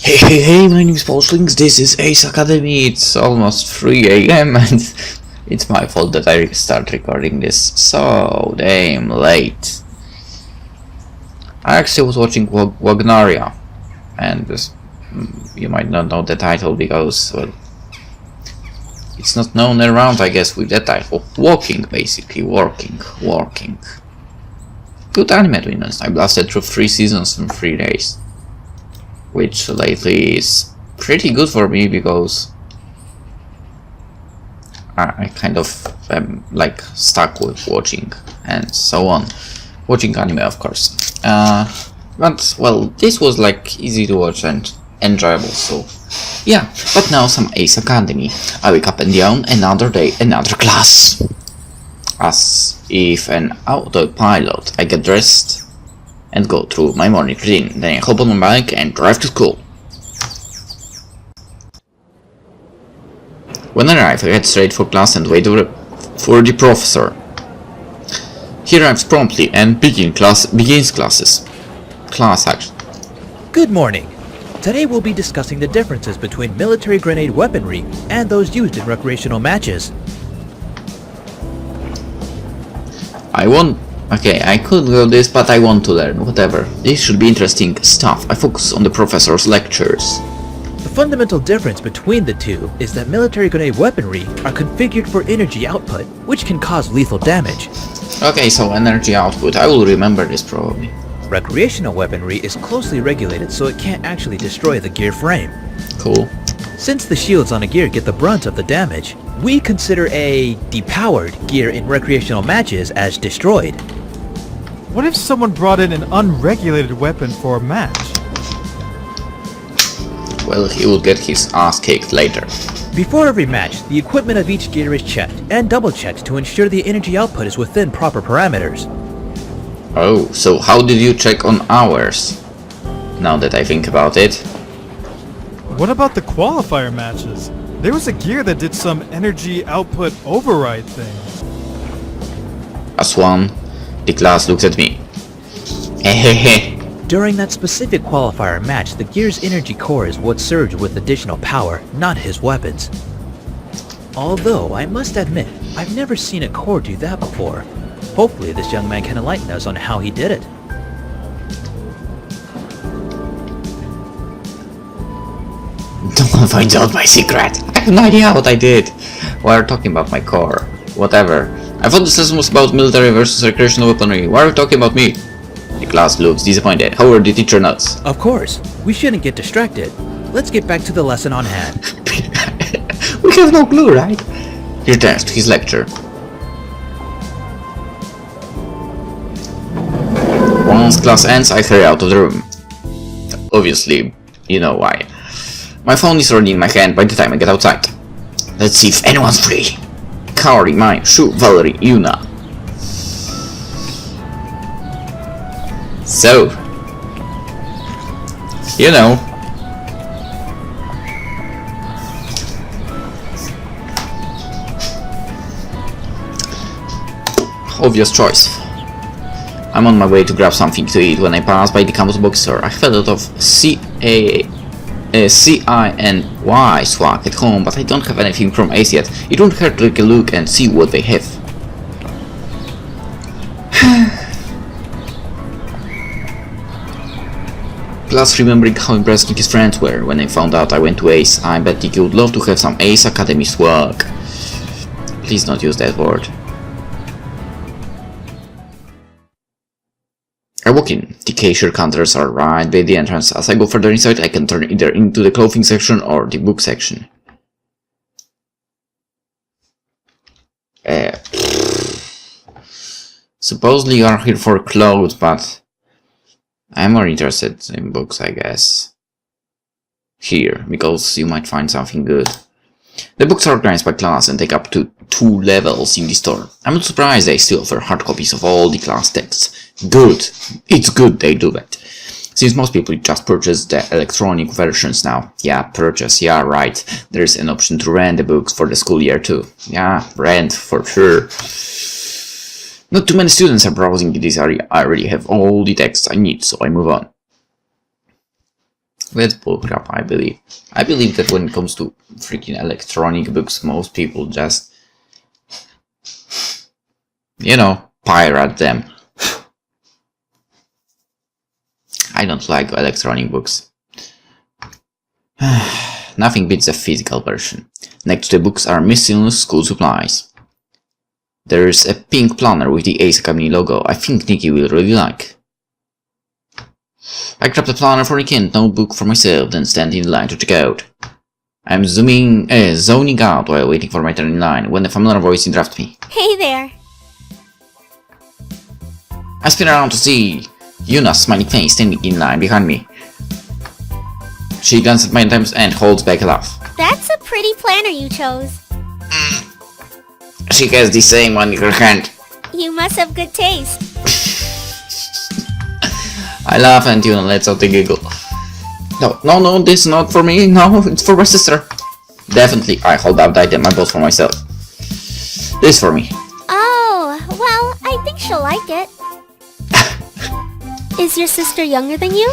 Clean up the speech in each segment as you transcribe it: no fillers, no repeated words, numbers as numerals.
Hey, my name is PolishLynx, this is Ace Academy, it's almost 3 AM and it's my fault that I start recording this so damn late. I actually was watching Wagnaria, and you might not know the title because, well, it's not known around, I guess, with that title. Walking, basically, working. Good anime, to be honest. I blasted through 3 seasons in 3 days. Which lately is pretty good for me because I kind of am like stuck with watching and so on. Watching anime, of course. But well, this was like easy to watch and enjoyable, so yeah. But now some Ace Academy. I wake up and down, another day, another class. As if an autopilot, I get dressed and go through my morning routine. Then I hop on my bike and drive to school. When I arrive, I head straight for class and wait for the professor. He arrives promptly and begins classes. Class action. Good morning. Today we'll be discussing the differences between military grenade weaponry and those used in recreational matches. Okay, I could go this, but I want to learn, whatever. This should be interesting stuff. I focus on the professor's lectures. The fundamental difference between the two is that military grenade weaponry are configured for energy output, which can cause lethal damage. Okay, so energy output, I will remember this probably. Recreational weaponry is closely regulated so it can't actually destroy the gear frame. Cool. Since the shields on a gear get the brunt of the damage, we consider a depowered gear in recreational matches as destroyed. What if someone brought in an unregulated weapon for a match? Well, he will get his ass kicked later. Before every match, the equipment of each gear is checked and double-checked to ensure the energy output is within proper parameters. Oh, so how did you check on ours? Now that I think about it. What about the qualifier matches? There was a gear that did some energy output override thing. As one, the class looks at me. Hehehe. During that specific qualifier match, the gear's energy core is what surged with additional power, not his weapons. Although, I must admit, I've never seen a core do that before. Hopefully this young man can enlighten us on how he did it. No one finds out my secret. I have no idea what I did. Why are you talking about my core? Whatever. I thought this lesson was about military versus recreational weaponry. Why are you talking about me? The class looks disappointed. However, the teacher nods. Of course. We shouldn't get distracted. Let's get back to the lesson on hand. We have no clue, right? He returns to his lecture. Once class ends, I hurry out of the room. Obviously, you know why. My phone is already in my hand by the time I get outside. Let's see if anyone's free. Kaori, Mai, Shu, Valerie, Yuna. So, you know. Obvious choice. I'm on my way to grab something to eat when I pass by the campus bookstore. I have a lot of CINY swag at home, but I don't have anything from Ace yet. It won't hurt to take a look and see what they have. Plus, remembering how embarrassing his friends were when I found out I went to Ace, I bet he would love to have some Ace Academy swag. Please don't use that word. I walk in. The cashier counters are right by the entrance. As I go further inside, I can turn either into the clothing section or the book section. Supposedly you are here for clothes, but I'm more interested in books, I guess. Here, because you might find something good. The books are organized by class and take up to 2 levels in the store. I'm not surprised they still offer hard copies of all the class texts. Good. It's good they do that. Since most people just purchase the electronic versions now. Yeah, purchase, yeah, right. There's an option to rent the books for the school year too. Yeah, rent, for sure. Not too many students are browsing this area. I already have all the texts I need, so I move on. with bullcrap, I believe. I believe that when it comes to freaking electronic books, most people just, you know, pirate them. I don't like electronic books. Nothing beats a physical version. Next to the books are miscellaneous school supplies. There's a pink planner with the Ace Academy logo I think Nikki will really like. I grabbed the planner for Nikki and notebook for myself, then stand in line to check out. I'm zoning out while waiting for my turn in line when a familiar voice interrupts me. Hey there. I spin around to see Yuna's smiling face standing in line behind me. She glances at my items and holds back a laugh. That's a pretty planner you chose. She has the same one in her hand. You must have good taste. I laugh and Yuna lets out a giggle. No, this is not for me. No, it's for my sister. Definitely, I hold up the item I bought for myself. This is for me. Oh, well, I think she'll like it. Is your sister younger than you?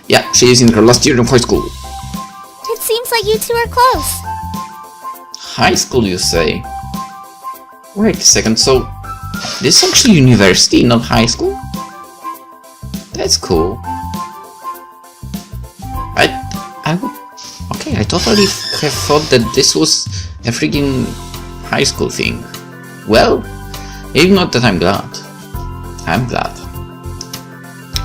Yeah, she is in her last year of high school. It seems like you two are close. High school, you say? Wait a second, so this is actually university, not high school? That's cool. I totally have thought that this was a freaking high school thing. Well, if not, that I'm glad. I'm glad.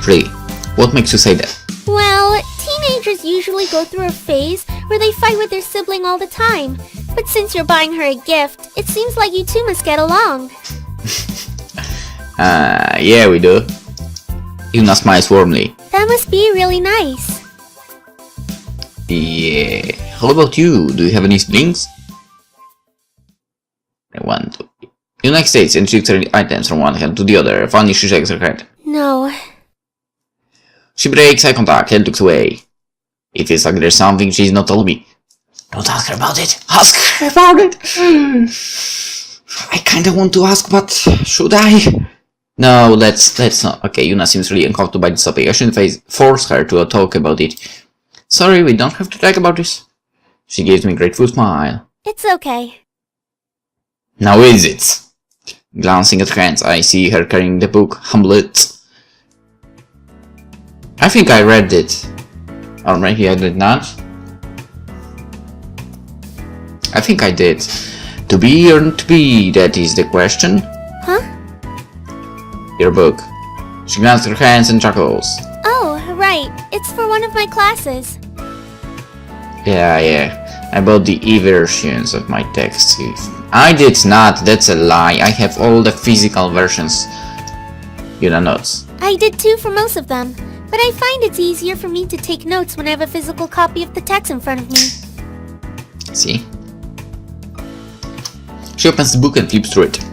Really, what makes you say that? Well, teenagers usually go through a phase where they fight with their sibling all the time. But since you're buying her a gift, it seems like you two must get along. Yeah, we do. Yuna smiles warmly. That must be really nice. Yeah. How about you? Do you have any siblings? I want to. Yuna states and she carries items from one hand to the other. Finally, she shakes her head. No. She breaks eye contact and looks away. It feels like there's something she's not told me. Don't ask her about it. Ask her about it. I kinda want to ask, but should I? No, let's not. Okay, Yuna seems really uncomfortable by this topic. I shouldn't force her to talk about it. Sorry, we don't have to talk about this. She gives me a grateful smile. It's okay. Now is it? Glancing at her hands, I see her carrying the book Hamlet. I think I read it. Or maybe I did not. I think I did. To be or not to be, that is the question. Huh? Your book. She glances at her hands and chuckles. Oh, right. It's for one of my classes. Yeah. I bought the e-versions of my texts. I did not, that's a lie. I have all the physical versions. Yuna notes. I did too for most of them, but I find it's easier for me to take notes when I have a physical copy of the text in front of me. See? She opens the book and flips through it.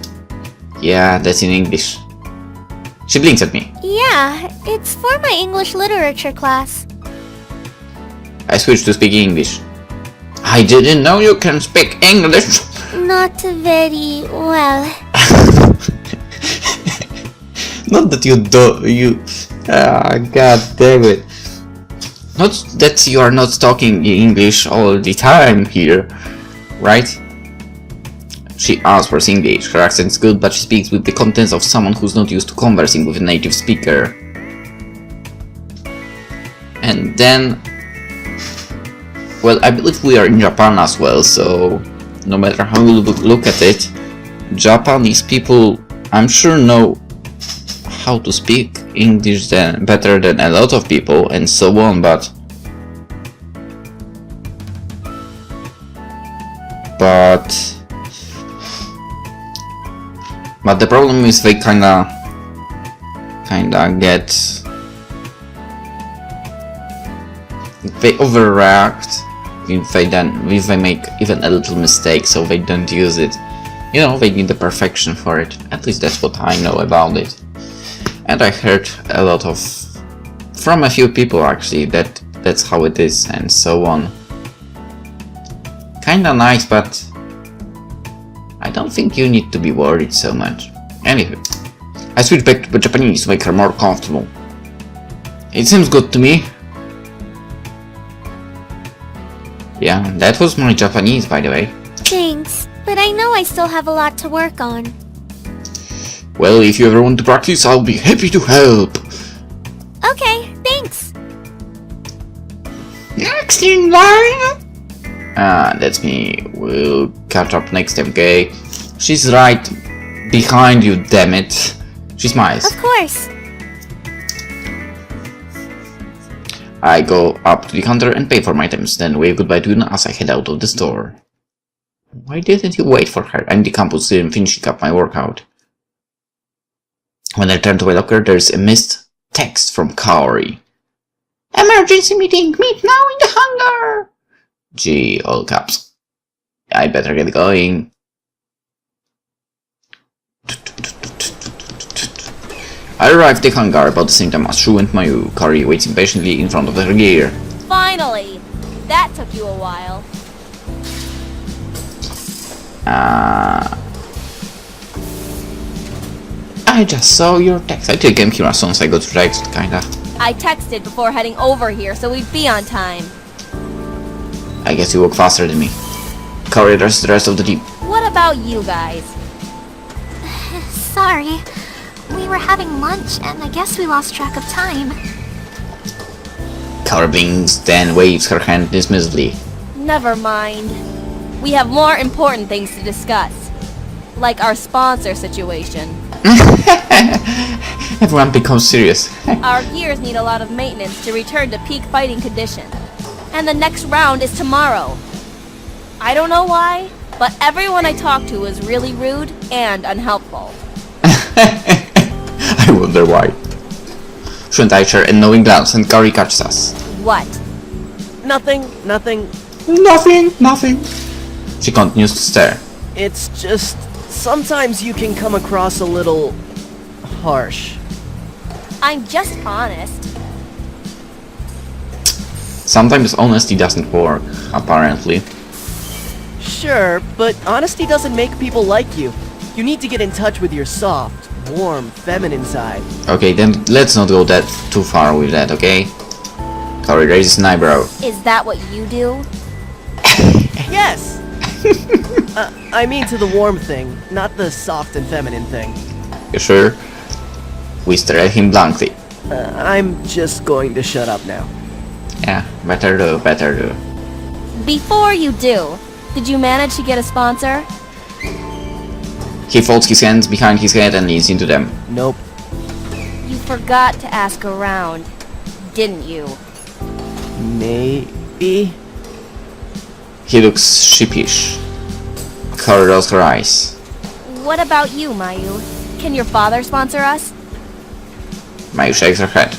Yeah, that's in English. She blinks at me. Yeah, it's for my English literature class. I switch to speaking English. I didn't know you can speak English. Not very well. Not that you do. God damn it. Not that you are not talking English all the time here, right? She answers English. Her accent's good, but she speaks with the contents of someone who's not used to conversing with a native speaker. And then... well, I believe we are in Japan as well, so no matter how you look at it, Japanese people, I'm sure, know how to speak English better than a lot of people and so on, but the problem is they kinda get, they overreact if they make even a little mistake, so they don't use it. You know, they need the perfection for it. At least that's what I know about it. And I heard a lot from a few people actually that's how it is and so on. Kinda nice, but I don't think you need to be worried so much. Anyway, I switch back to Japanese to make her more comfortable. It seems good to me. Yeah, that was my Japanese, by the way. Thanks, but I know I still have a lot to work on. Well, if you ever want to practice, I'll be happy to help. Okay, thanks. Next in line. That's me. We'll catch up next time, okay? She's right behind you, damn it. She smiles. Of course. I go up to the counter and pay for my items, then wave goodbye to Yuna as I head out of the store. Why didn't you wait for her? I'm in the campus finishing up my workout. When I return to my locker, there's a missed text from Kaori. Emergency meeting! Meet now in the hangar! Gee, all caps. I better get going. I arrived at the hangar about the same time as Shu and Mayu. Kaori waits impatiently in front of her gear. Finally! That took you a while. I just saw your text. I took him here as soon as I got to text, kinda. I texted before heading over here so we'd be on time. I guess you walk faster than me. Kaori addresses the rest of the team. What about you guys? Sorry. We were having lunch, and I guess we lost track of time. Kaori blinks, then waves her hand dismissively. Never mind. We have more important things to discuss. Like our sponsor situation. Everyone becomes serious. Our gears need a lot of maintenance to return to peak fighting condition. And the next round is tomorrow. I don't know why, but everyone I talked to was really rude and unhelpful. I wonder why. Shu and I share a knowing glance and Kaori catches us. What? Nothing. Nothing. She continues to stare. It's just sometimes you can come across a little harsh. I'm just honest. Sometimes honesty doesn't work, apparently. Sure, but honesty doesn't make people like you. You need to get in touch with your soft, warm, feminine side. Okay, then let's not go that too far with that, okay? Kaori raises an eyebrow. Is that what you do? Yes! I mean to the warm thing, not the soft and feminine thing. You sure? We stare at him blankly. I'm just going to shut up now. Yeah, better do. Before you do, did you manage to get a sponsor? He folds his hands behind his head and leans into them. Nope. You forgot to ask around, didn't you? Maybe? He looks sheepish. Kaori rolls her eyes. What about you, Mayu? Can your father sponsor us? Mayu shakes her head.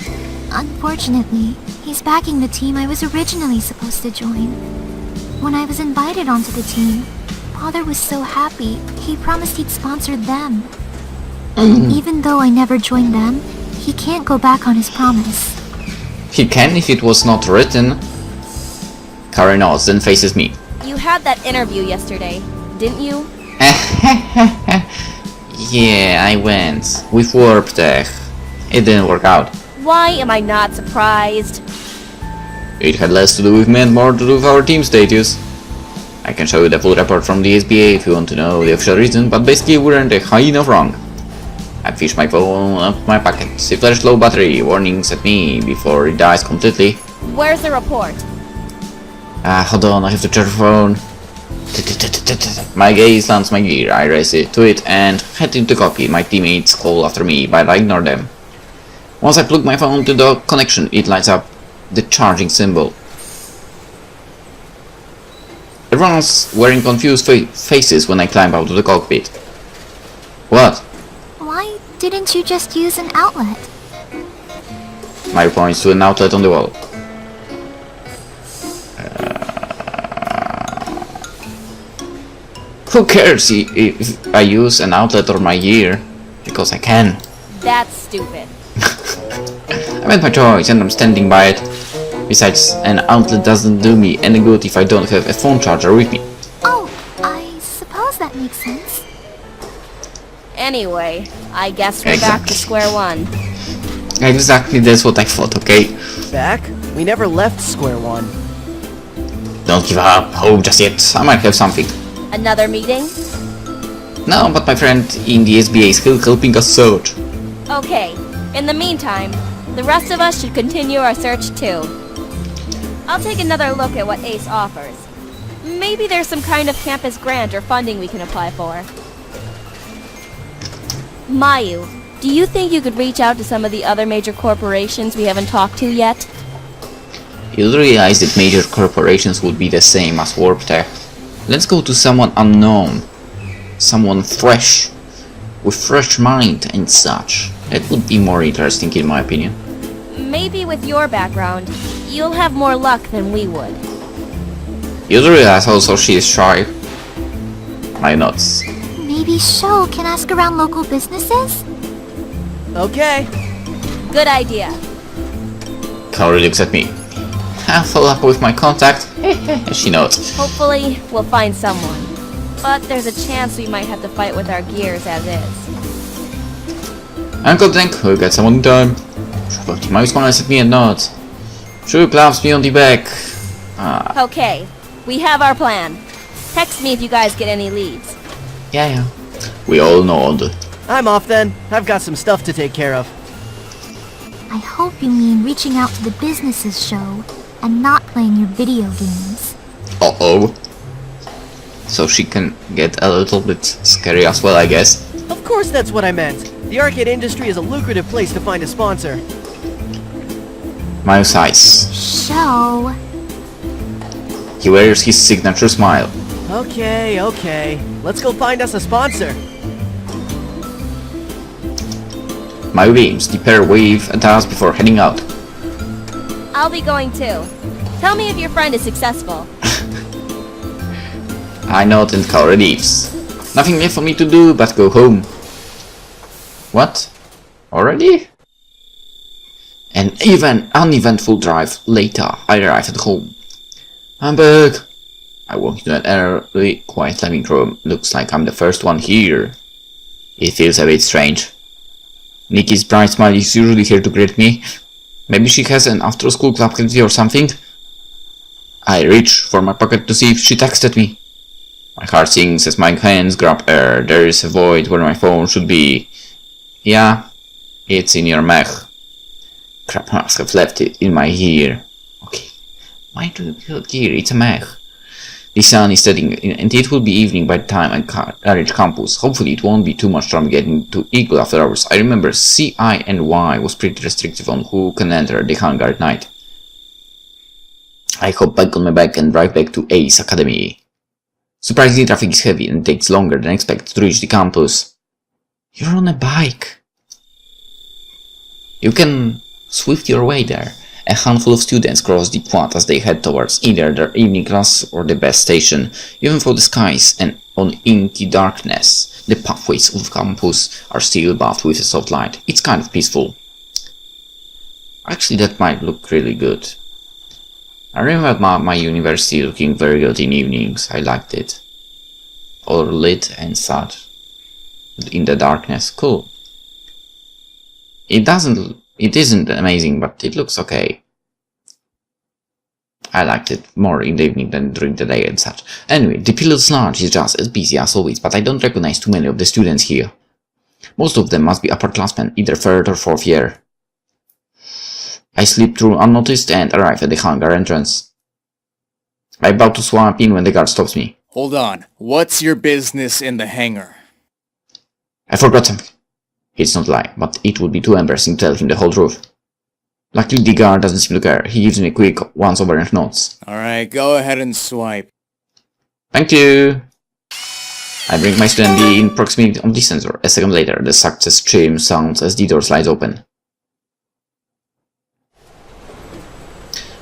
Unfortunately, he's backing the team I was originally supposed to join. When I was invited onto the team, Father was so happy, he promised he'd sponsor them. Even though I never joined them, he can't go back on his promise. He can if it was not written. Kaori nods, then faces me. You had that interview yesterday, didn't you? Yeah, I went. With warp tech. It didn't work out. Why am I not surprised? It had less to do with me and more to do with our team status. I can show you the full report from the SBA if you want to know the official reason, but basically we weren't high enough wrong. I fished my phone up my pocket. It flashed low battery, warnings at me before it dies completely. Where's the report? Hold on, I have to charge the phone. My gaze lands my gear, I race it to it and head into copy. My teammates call after me, but I ignore them. Once I plug my phone to the connection, it lights up the charging symbol. Everyone's wearing confused faces when I climb out of the cockpit. What? Why didn't you just use an outlet? Mayu points to an outlet on the wall. Who cares if I use an outlet or my gear? Because I can. That's stupid. I made my choice and I'm standing by it. Besides, an outlet doesn't do me any good if I don't have a phone charger with me. Oh, I suppose that makes sense. Anyway, I guess we're back to square one. Exactly, that's what I thought, okay? Back? We never left square one. Don't give up hope just yet. I might have something. Another meeting? No, but my friend in the SBA is still helping us search. Okay. In the meantime, the rest of us should continue our search too. I'll take another look at what ACE offers. Maybe there's some kind of campus grant or funding we can apply for. Mayu, do you think you could reach out to some of the other major corporations we haven't talked to yet? You'll realize that major corporations would be the same as Warp Tech. Let's go to someone unknown. Someone fresh. With fresh mind and such. That would be more interesting in my opinion. Maybe with your background, you'll have more luck than we would. You'll realize also she is shy. My nuts. Maybe Sho can ask around local businesses? Okay. Good idea. Kaori looks at me. I'll follow up with my contact. She nods. Hopefully, we'll find someone. But there's a chance we might have to fight with our gears as is. Uncle Denk will get someone in time. Mayu smiles at me and nods. Shu claps me on the back. Okay, we have our plan. Text me if you guys get any leads. Yeah. We all nod. I'm off then. I've got some stuff to take care of. I hope you mean reaching out to the businesses, Sho, and not playing your video games. Uh-oh. So she can get a little bit scary as well, I guess. Of course that's what I meant. The arcade industry is a lucrative place to find a sponsor. Mayu sighs. Sho. He wears his signature smile. Okay. Let's go find us a sponsor. Mayu beams. The pair wave at us before heading out. I'll be going too. Tell me if your friend is successful. I nod and Kaori leaves. Nothing left for me to do but go home. What? Already? An even uneventful drive later, I arrive at home. I'm back. I walk into an early, quiet living room. Looks like I'm the first one here. It feels a bit strange. Nikki's bright smile is usually here to greet me. Maybe she has an after-school club activity or something. I reach for my pocket to see if she texted me. My heart sinks as my hands grab air. There is a void where my phone should be. Yeah, it's in your mech. Crap, must have left it in my ear. Okay, why do you build gear? It's a mech. The sun is setting and it will be evening by the time I reach campus. Hopefully it won't be too much trouble getting to Eagle after hours. I remember CI and Y was pretty restrictive on who can enter the hangar at night. I hop back on my bike and drive back to Ace Academy. Surprisingly, traffic is heavy and it takes longer than expected to reach the campus. You're on a bike. You can swift your way there. A handful of students cross the quad as they head towards either their evening class or the bus station. Even though the skies and on inky darkness, the pathways of campus are still buffed with a soft light. It's kind of peaceful. Actually, that might look really good. I remember my university looking very good in evenings. I liked it. All lit and such. In the darkness. Cool. It isn't amazing, but it looks okay. I liked it more in the evening than during the day and such. Anyway, the Pilot's Lounge is just as busy as always, but I don't recognize too many of the students here. Most of them must be upperclassmen, either 3rd or 4th year. I slip through unnoticed and arrive at the hangar entrance. I am about to swap in when the guard stops me. Hold on. What's your business in the hangar? I forgot something. It's not lying, but it would be too embarrassing to tell him the whole truth. Luckily, the guard doesn't seem to care. He gives me a quick once-over and nods. Alright, go ahead and swipe. Thank you! I bring my student D in proximity of the sensor. A second later, the success chime sounds as the door slides open.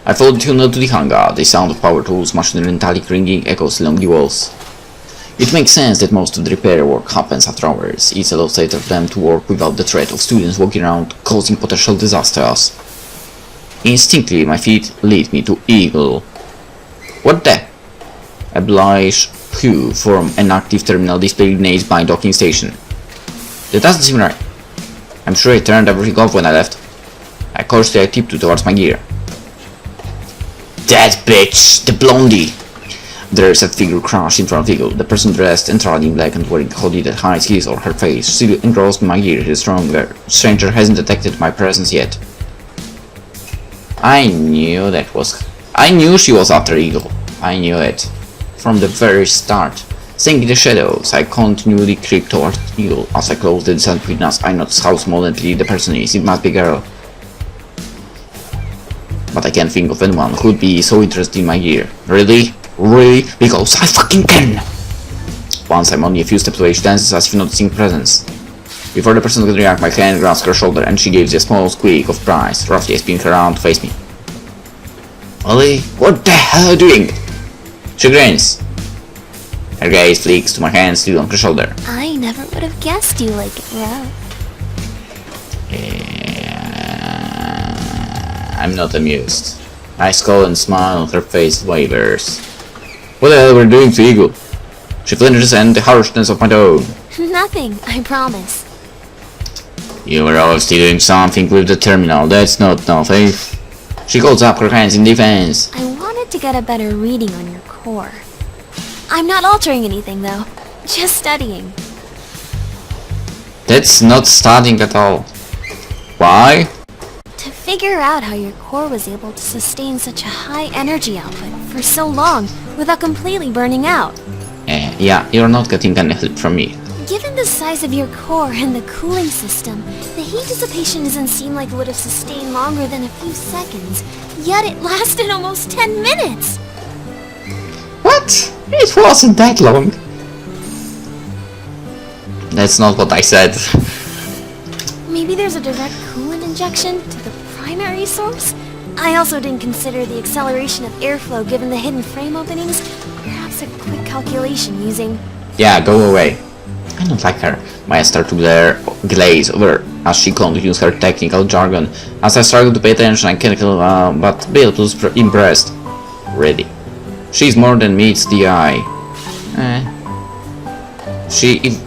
I follow the tunnel to the hangar. The sound of power tools, machinery and metallic ringing echoes along the walls. It makes sense that most of the repair work happens after hours. It's a lot safer for them to work without the threat of students walking around causing potential disasters. Instinctively, my feet lead me to Eagle. What the? A bluish hue from an active terminal display nearby by docking station. That doesn't seem right. I'm sure I turned everything off when I left. Cautiously I tiptoed towards my gear. That bitch! The blondie! There's a figure crashed in front of Eagle. The person dressed entirely in black and wearing hoodie that hides his or her face. Still engrossed in my ear. The stranger hasn't detected my presence yet. I knew she was after Eagle. I knew it. From the very start. Sinking the shadows, I continually creep toward Eagle. As I close the distance between us, I notice how small and pretty the person is. It must be a girl. But I can't think of anyone who'd be so interested in my gear. Really? Really? Because I fucking can! Once I'm only a few steps away, she dances as if noticing presence. Before the person could react, my hand grabs her shoulder and she gives a small squeak of surprise. Roughly I spin her around to face me. Ollie, what the hell are you doing? She grins. Her gaze flicks to my hand still on her shoulder. I never would have guessed you like it rough. I'm not amused. I scowl and smile, her face wavers. What the hell were you doing to Eagle? She flinches and the harshness of my tone. Nothing, I promise. You were obviously doing something with the terminal, that's not nothing. She holds up her hands in defense. I wanted to get a better reading on your core. I'm not altering anything though, just studying. That's not studying at all. Why? To figure out how your core was able to sustain such a high energy output for so long without completely burning out. Yeah, you're not getting any help from me. Given the size of your core and the cooling system, the heat dissipation doesn't seem like it would have sustained longer than a few seconds, yet it lasted almost 10 minutes! What? It wasn't that long. That's not what I said. Maybe there's a direct coolant injection to the primary source? I also didn't consider the acceleration of airflow given the hidden frame openings. Perhaps a quick calculation using... Yeah, go away. I don't like her. My eyes start to glaze over as she continues her technical jargon. As I struggle to pay attention, I can't but Bill was impressed. Ready. She's more than meets the eye.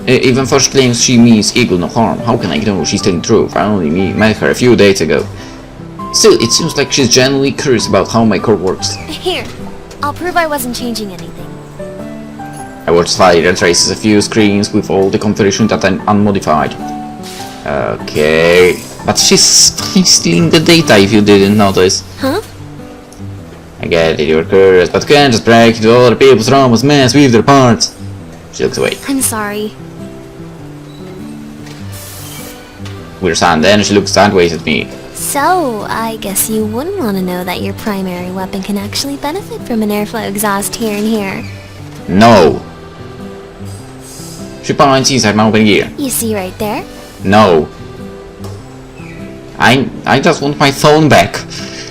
Even though she claims she means Eagle no harm, how can I know she's telling the truth? I only met her a few days ago. Still, it seems like she's genuinely curious about how my core works. Here, I'll prove I wasn't changing anything. I watch Slider traces a few screens with all the configuration data unmodified. Okay, but she's fucking stealing the data if you didn't notice. Huh? I get it, you're curious, but you can't just break into other people's rooms, mess with their parts. She looks away. I'm sorry. We're silent, then she looks sideways at me. So, I guess you wouldn't want to know that your primary weapon can actually benefit from an airflow exhaust here and here. No! She points inside my open gear. You see right there? No. I just want my phone back.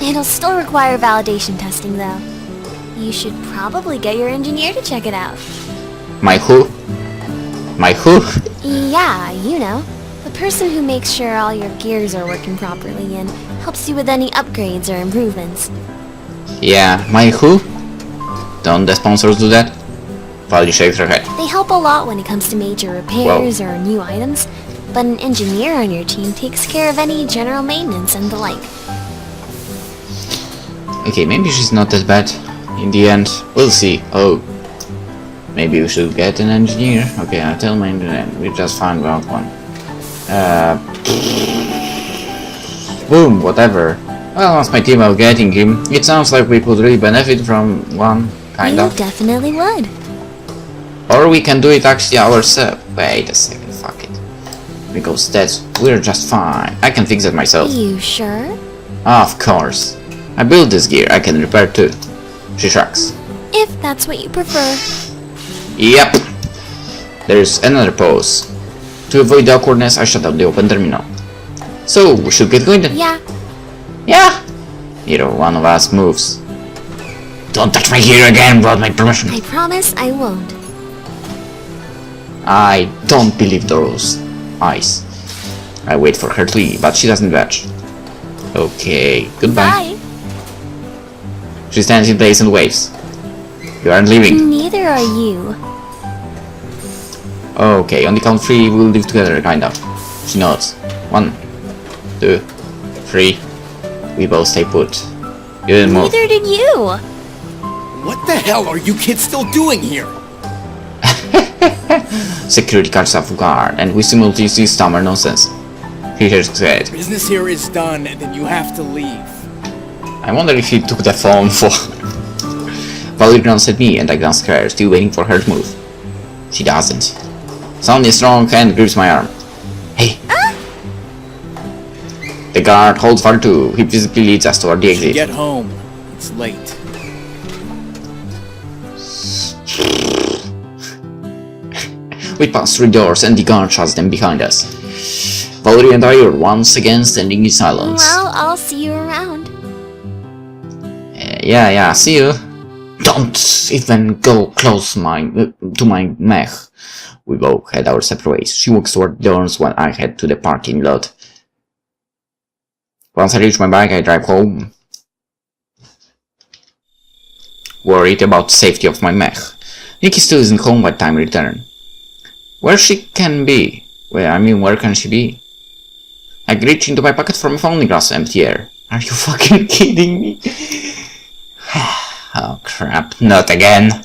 It'll still require validation testing though. You should probably get your engineer to check it out. My who? My who? Yeah, you know. The person who makes sure all your gears are working properly and helps you with any upgrades or improvements. Yeah, my who? Don't the sponsors do that? Polly shakes her head. They help a lot when it comes to major repairs or new items, but an engineer on your team takes care of any general maintenance and the like. Okay, maybe she's not that bad. In the end, we'll see. Oh, maybe we should get an engineer. Okay, I'll tell my engineer. We just found out one. Boom, whatever. Well, once my team are getting him, it sounds like we could really benefit from one, kind You of. definitely would. Or we can do it actually ourselves. Wait a second, fuck it. Because we're just fine. I can fix it myself. You sure? Of course. I built this gear, I can repair too. She shrugs. If that's what you prefer. Yep. There's another pause. To avoid the awkwardness, I shut down the open terminal. So, we should get going then? Yeah. Yeah. Neither one of us moves. Don't touch my gear again without my permission. I promise I won't. I don't believe those eyes. I wait for her to leave, but she doesn't budge. Okay, goodbye. Bye. She stands in place and waves. You aren't leaving. Neither are you. Okay, on the count of 3, we'll live together, kind of. She nods. 1, 2, 3. We both stay put. You didn't move. Neither did you. What the hell are you kids still doing here? Security guards off guard, and we simultaneously stammer nonsense. He just said, Business here is done, and then you have to leave. I wonder if he took the phone for... Valerie glanced at me, and I glanced at her, still waiting for her to move. She doesn't. Suddenly a strong hand grips my arm. Hey! The guard holds far too. He physically leads us toward the exit. Get home. It's late. We pass through doors and the guard shuts them behind us. Valerie and I are once again standing in silence. Well, I'll see you around. Yeah, see you. Don't even go close to my mech. We both head our separate ways. She walks toward the doors while I head to the parking lot. Once I reach my bike, I drive home, worried about the safety of my mech. Nikki still isn't home by the time I return. Where can she be? I reach into my pocket for my phone glass, empty air. Are you fucking kidding me? Oh crap, not again.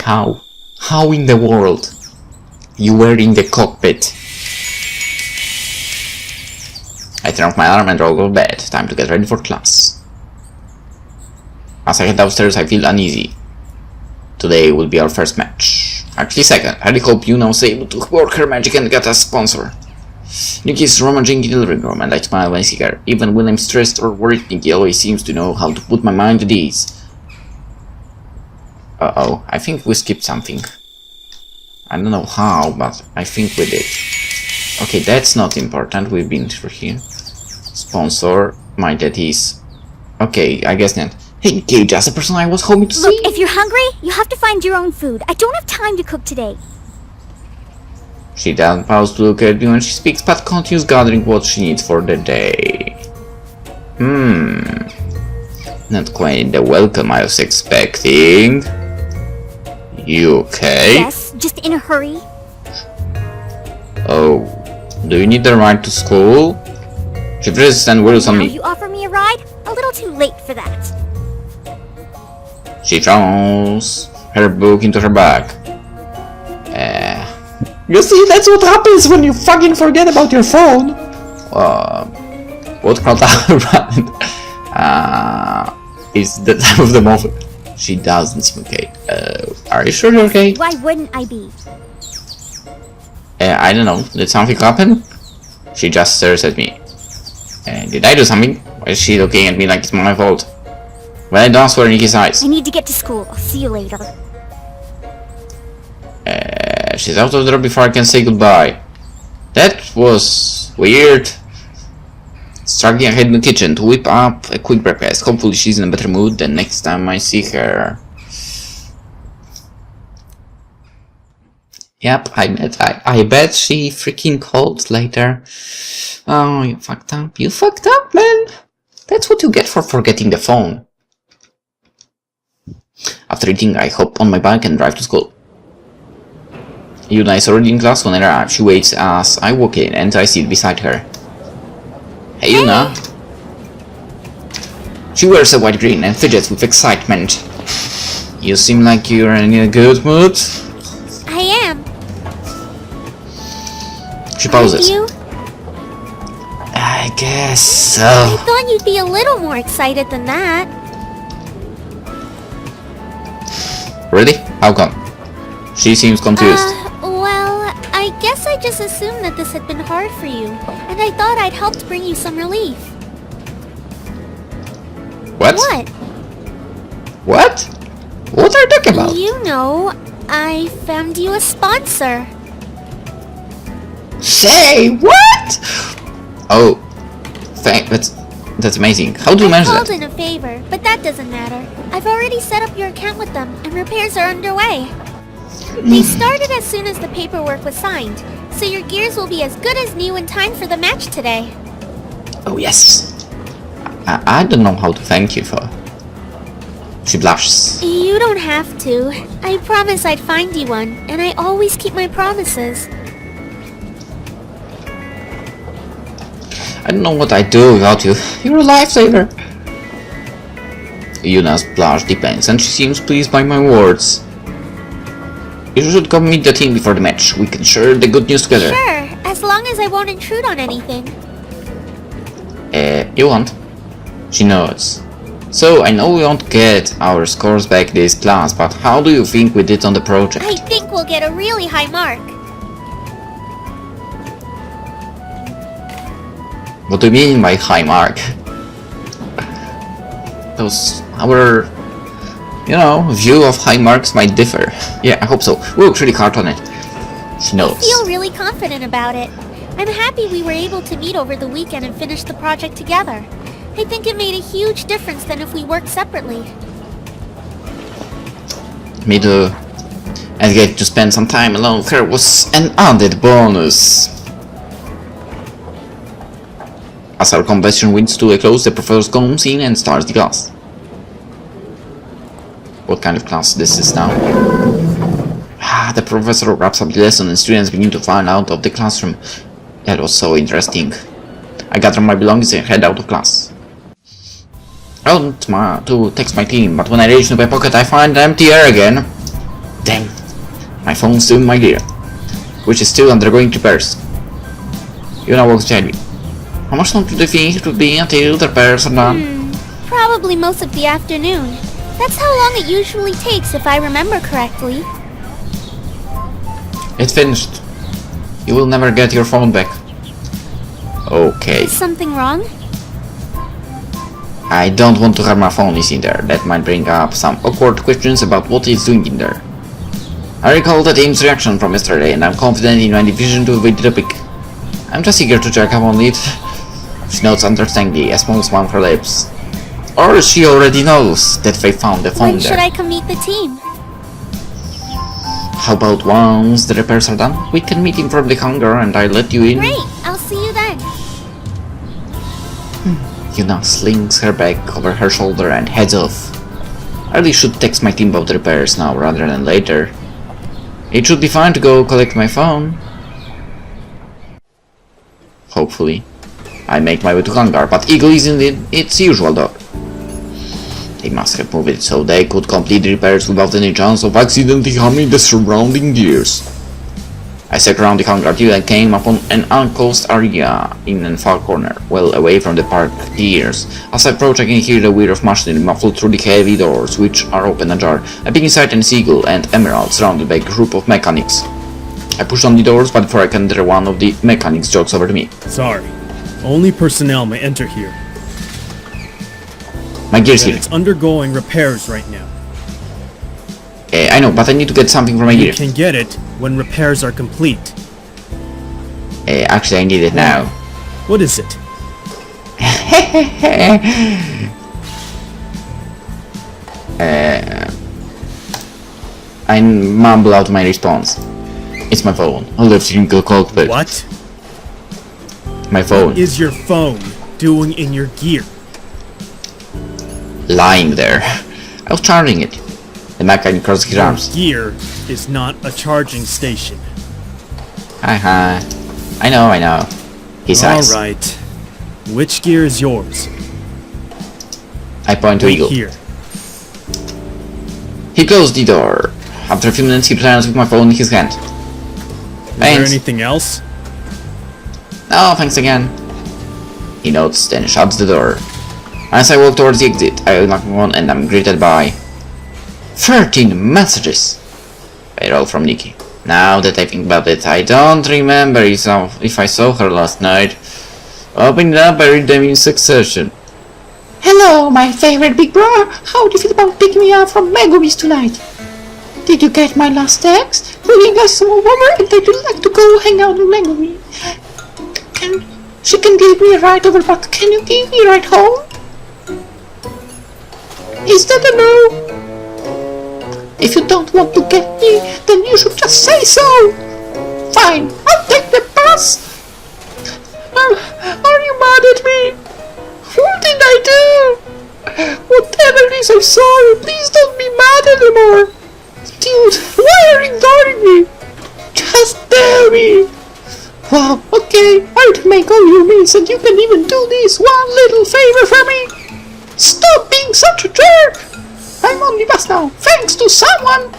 How? How in the world? You were in the cockpit. I turn off my alarm and roll to bed. Time to get ready for class. As I head downstairs, I feel uneasy. Today will be our first match. Actually second. I really hope Yuna was able to work her magic and get a sponsor. Nikki is rummaging in the living room and I smile when I see her. Even when I'm stressed or worried, Nikki always seems to know how to put my mind at ease. Uh-oh, I think we skipped something. I don't know how, but I think we did. Okay, that's not important, we've been through here. Sponsor, my dad is... Okay, I guess not. Hey, Nikki, just the person I was hoping to see. Look, if you're hungry, you have to find your own food. I don't have time to cook today. She doesn't pause to look at me when she speaks, but continues gathering what she needs for the day. Not quite the welcome I was expecting. You okay? Yes, just in a hurry. Oh, do you need the ride to school? She freezes and whirls on Now me. you offer me a ride? A little too late for that. She throws her book into her bag. You see, that's what happens when you fucking forget about your phone. What called out is the time of the moment. She doesn't seem okay. Are you sure you're okay? Why wouldn't I be? I don't know. Did something happen? She just stares at me. Did I do something? Why is she looking at me like it's my fault? Well, I don't swear in Nikki's eyes. I need to get to school. I'll see you later. She's out of the door before I can say goodbye. That was weird. Struggling ahead in the kitchen to whip up a quick breakfast. Hopefully she's in a better mood than next time I see her. Yep, I bet she freaking calls later. Oh, you fucked up. You fucked up, man. That's what you get for forgetting the phone. After eating, I hop on my bike and drive to school. Yuna is already in class when I arrive. She waits as I walk in and I sit beside her. Hey Yuna! She wears a white green and fidgets with excitement. You seem like you're in a good mood. I am. She pauses. You? I guess so. I thought you'd be a little more excited than that. Really? How come? She seems confused. Well, I guess I just assumed that this had been hard for you, and I thought I'd helped bring you some relief. What? What? What? What are you talking about? You know, I found you a sponsor. Say what? Oh, that's amazing. How do you manage I called that? in a favor, but that doesn't matter. I've already set up your account with them, and repairs are underway. They started as soon as the paperwork was signed, so your gears will be as good as new in time for the match today. Oh yes. I don't know how to thank you for. She blushes. You don't have to. I promised I'd find you one, and I always keep my promises. I don't know what I'd do without you. You're a lifesaver. Yuna's blush depends, and she seems pleased by my words. You should come meet the team before the match. We can share the good news together. Sure, as long as I won't intrude on anything. You won't? She nods. So, I know we won't get our scores back this class, but how do you think we did on the project? I think we'll get a really high mark. What do you mean by high mark? Our view of high marks might differ. Yeah, I hope so. We worked really hard on it. She knows. I feel really confident about it. I'm happy we were able to meet over the weekend and finish the project together. I think it made a huge difference than if we worked separately. Me too. And get to spend some time alone with her was an added bonus. As our conversation winds to a close, the professor comes in and starts the class. What kind of class this is now? The professor wraps up the lesson and students begin to file out of the classroom. That was so interesting. I gather my belongings and head out of class. I want to text my team, but when I reach into my pocket I find empty air again. Damn. My phone's still in my gear, which is still undergoing repairs. Yuna walks behind me. How much longer do you think it will be until the repairs are done? Probably most of the afternoon. That's how long it usually takes if I remember correctly. It's finished. You will never get your phone back. Okay. Is something wrong? I don't want to have my phone is in there. That might bring up some awkward questions about what it's doing in there. I recall the team's reaction from yesterday and I'm confident in my decision to evade the topic. I'm just eager to check up on it. She nods understandingly, a small smile on her lips. Or she already knows that they found the phone When there. should I come meet the team? How about once the repairs are done, we can meet in front of the hangar and I'll let you in. Great, I'll see you then. Yuna slings her bag over her shoulder and heads off. I really should text my team about the repairs now rather than later. It should be fine to go collect my phone. Hopefully. I make my way to hangar, but Eagle isn't in its usual dock. They must have moved it so they could complete the repairs without any chance of accidentally harming the surrounding gears. I circled around the hangar till I came upon an unclosed area in a far corner, well away from the parked gears. As I approach, I can hear the whir of machinery muffled through the heavy doors, which are open ajar. I peek inside and see Eagle and Emerald surrounded by a group of mechanics. I push on the doors, but before I can enter, one of the mechanics jogs over to me. Sorry, only personnel may enter here. My gear's And here. it's undergoing repairs right now. I know, but I need to get something from my gear. You can get it when repairs are complete. Actually, I need it now. What is it? I mumble out my response. It's my phone. I left it in the cockpit. What? My phone. What is your phone doing in your gear? Lying there. I was charging it. The mechanic crossed his Your arms. gear is not a charging station. Haha. I know. He sighs. Alright. Which gear is yours? I point to Wait Eagle. here. He closed the door. After a few minutes, he returns with my phone in his hand. Is there Thanks. anything else? No, thanks again. He nods, then shuts the door. As I walk towards the exit, I knock on and I'm greeted by 13 messages. They roll from Nikki. Now that I think about it, I don't remember if I saw her last night. Opening it up, I read them in succession. Hello, my favorite big bro. How do you feel about picking me up from Megumi's tonight? Did you get my last text? Bringing us some water and I'd like to go hang out with Megumi. She can give me a ride over, but can you give me a ride home? Is that a no? If you don't want to get me, then you should just say so. Fine, I'll take the bus. Are you mad at me? What did I do? Whatever it is, I'm sorry. Please don't be mad anymore. Dude, why are you ignoring me? Just tell me. Wow, okay, I'll make all your meals and you can even do this one little favor for me. Stop being such a jerk! I'm only back now, thanks to someone!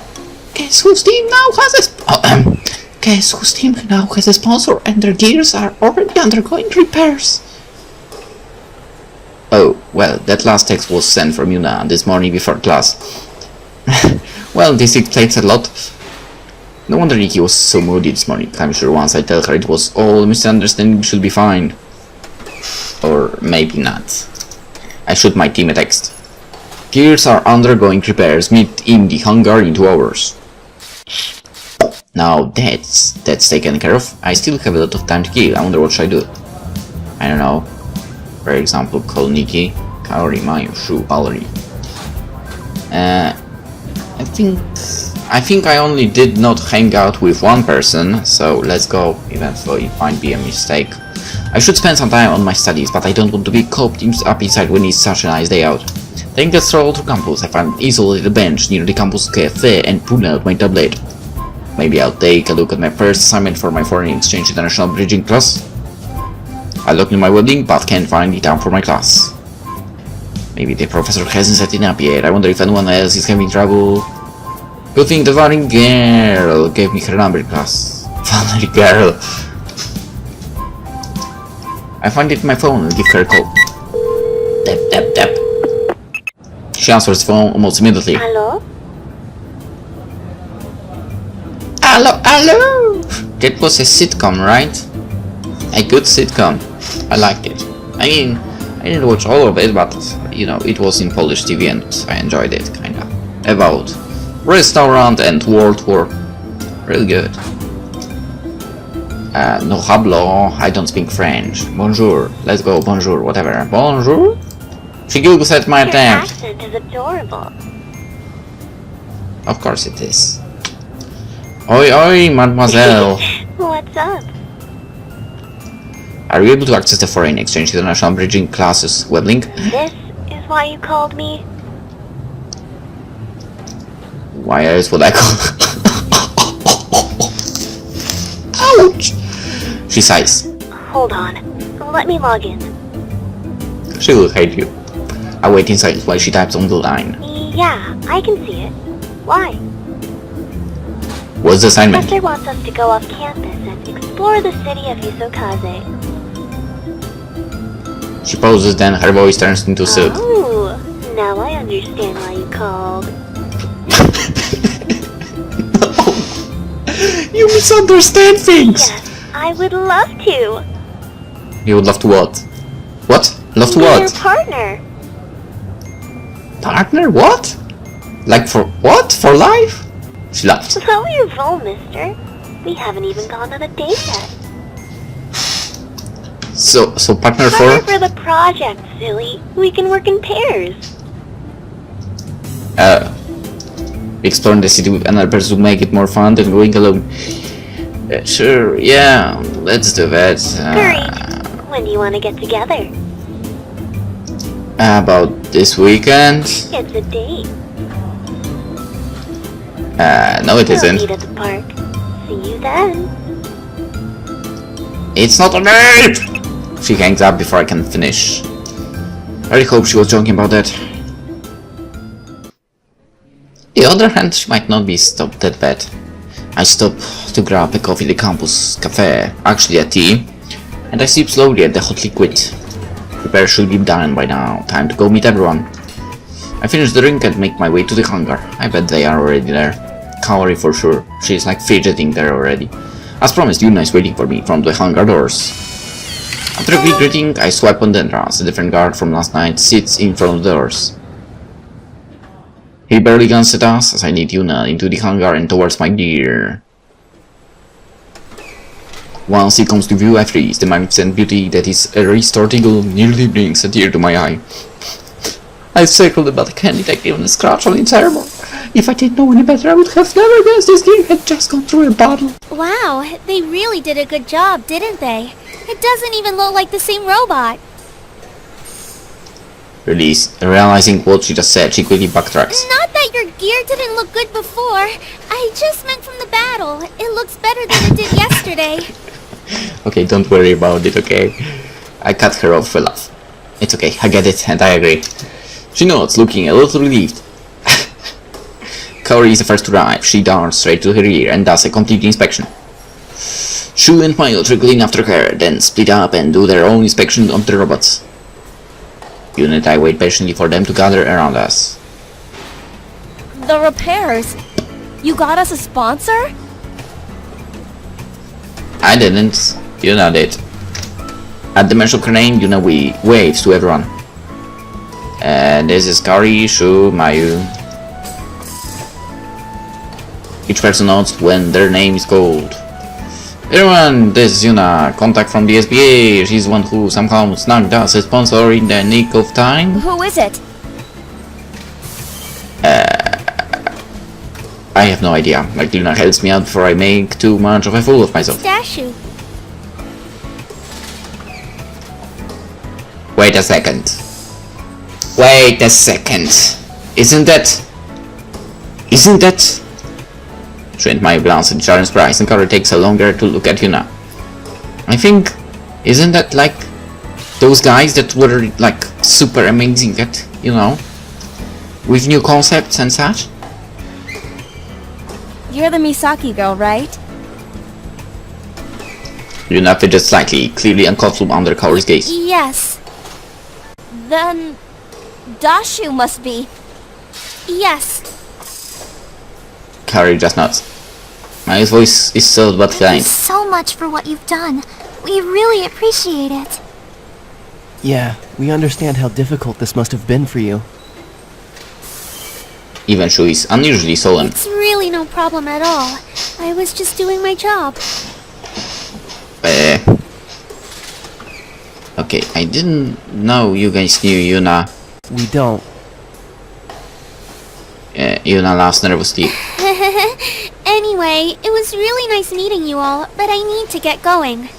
Guess whose team now has a sponsor and their gears are already undergoing repairs. Oh, well, that last text was sent from Yuna this morning before class. Well, this explains a lot. No wonder Nikki was so moody this morning. I'm sure once I tell her it was all a misunderstanding, she'll be fine. Or maybe not. I shoot my team a text. Gears are undergoing repairs. Meet in the hangar in 2 hours. Now that's taken care of. I still have a lot of time to kill. I wonder what should I do. I don't know. For example, call Nikki. Kaori, Mayu, Shu, Valerie. I think I only did not hang out with one person, so let's go, even though it might be a mistake. I should spend some time on my studies, but I don't want to be cooped up inside when it's such a nice day out. Taking a stroll through campus, I find isolated bench near the campus cafe and pull out my tablet. Maybe I'll take a look at my first assignment for my foreign exchange international bridging class. I looked in my webbing, but can't find the time for my class. Maybe the professor hasn't set it up yet. I wonder if anyone else is having trouble. Good thing the Valerie girl gave me her number in class. Valerie girl. I find it in my phone and give her a call. Tap, tap, tap. She answers the phone almost immediately. Hello? Hello, hello! That was a sitcom, right? A good sitcom. I liked it. I mean, I didn't watch all of it, but, you know, it was in Polish TV and I enjoyed it, kinda. About restaurant and World War. Really good. No hablo, I don't speak French. Bonjour, let's go, bonjour, whatever. Bonjour? She giggles at my attempt. Your accent is adorable. Of course it is. Oi, oi, mademoiselle. What's up? Are you able to access the foreign exchange international bridging classes web link? This is why you called me? Why else would I call? Ouch! She sighs. Hold on. Let me log in. She will hate you. I wait inside while she types on the line. Yeah, I can see it. Why? What's the assignment? Professor wants us to go off campus and explore the city of Isokaze. She pauses, then her voice turns into silk. Oh, now I understand why you called. No! You misunderstand things! Yes, I would love to. You would love to what? What? Love to Be what? your partner. Partner? What? Like for what? For life? She laughed. Slow your roll, mister. We haven't even gone on a date yet. So partner Partner for? for the project, silly. We can work in pairs. Exploring the city with another person to make it more fun than going alone. Sure, yeah, let's do that. Great. When do you want to get together? About this weekend? It's a date. No it We'll isn't. meet at the park. See you then. It's not a date! She hangs up before I can finish. I really hope she was joking about that. On the other hand, she might not be stopped that bad. I stop to grab a coffee at the campus cafe, actually a tea, and I sip slowly at the hot liquid. Repair should be done by now, time to go meet everyone. I finish the drink and make my way to the hangar. I bet they are already there. Kaori for sure, she's like fidgeting there already. As promised, Yuna is waiting for me from the hangar doors. After a quick greeting, I swipe on the entrance. A different guard from last night sits in front of the doors. He barely glances at us as I lead Yuna into the hangar and towards my gear. Once he comes to view, I freeze. The magnificent beauty that is a restored eagle nearly brings a tear to my eye. I've circled about the candy tag even a scratch on its armor. If I didn't know any better, I would have never guessed this gear had just gone through a battle. Wow, they really did a good job, didn't they? It doesn't even look like the same robot. Realizing what she just said, she quickly backtracks. Not that your gear didn't look good before. I just meant from the battle. It looks better than it did yesterday. Okay, don't worry about it, okay? I cut her off with a laugh. It's okay, I get it, and I agree. She nods, looking a little relieved. Kaori is the first to arrive. She darts straight to her rear and does a complete inspection. Shu and Mayo trickle in after her, then split up and do their own inspection of the robots. Yuna and I wait patiently for them to gather around us. The repairs? You got us a sponsor? I didn't. Yuna did. At the mention of her name, Yuna waves to everyone. And this is Kaori, Shu, Mayu. Each person nods when their name is called. Everyone, this is Yuna, contact from the SBA. She's the one who somehow snagged us a sponsor in the nick of time. Who is it? I have no idea. Like, Yuna helps me out before I make too much of a fool of myself. Dashu. Wait a second. Wait a second. Isn't that... Shu and Mayu glance at Sharon's price and Kaori takes a longer to look at Yuna. I think... Isn't that like... those guys that were like super amazing at, you know... with new concepts and such? You're the Misaki girl, right? Yuna fidgets slightly, clearly uncomfortable under Kaori's gaze. Yes. Then... Dashu must be... Yes. Kaori just nods. Mayu's voice is soft but kind. Thanks so much for what you've done. We really appreciate it. Yeah, we understand how difficult this must have been for you. Even Shu is unusually solemn. It's really no problem at all. I was just doing my job. Okay, I didn't know you guys knew Yuna. We don't. Yuna laughs nervously. Anyway, it was really nice meeting you all, but I need to get going.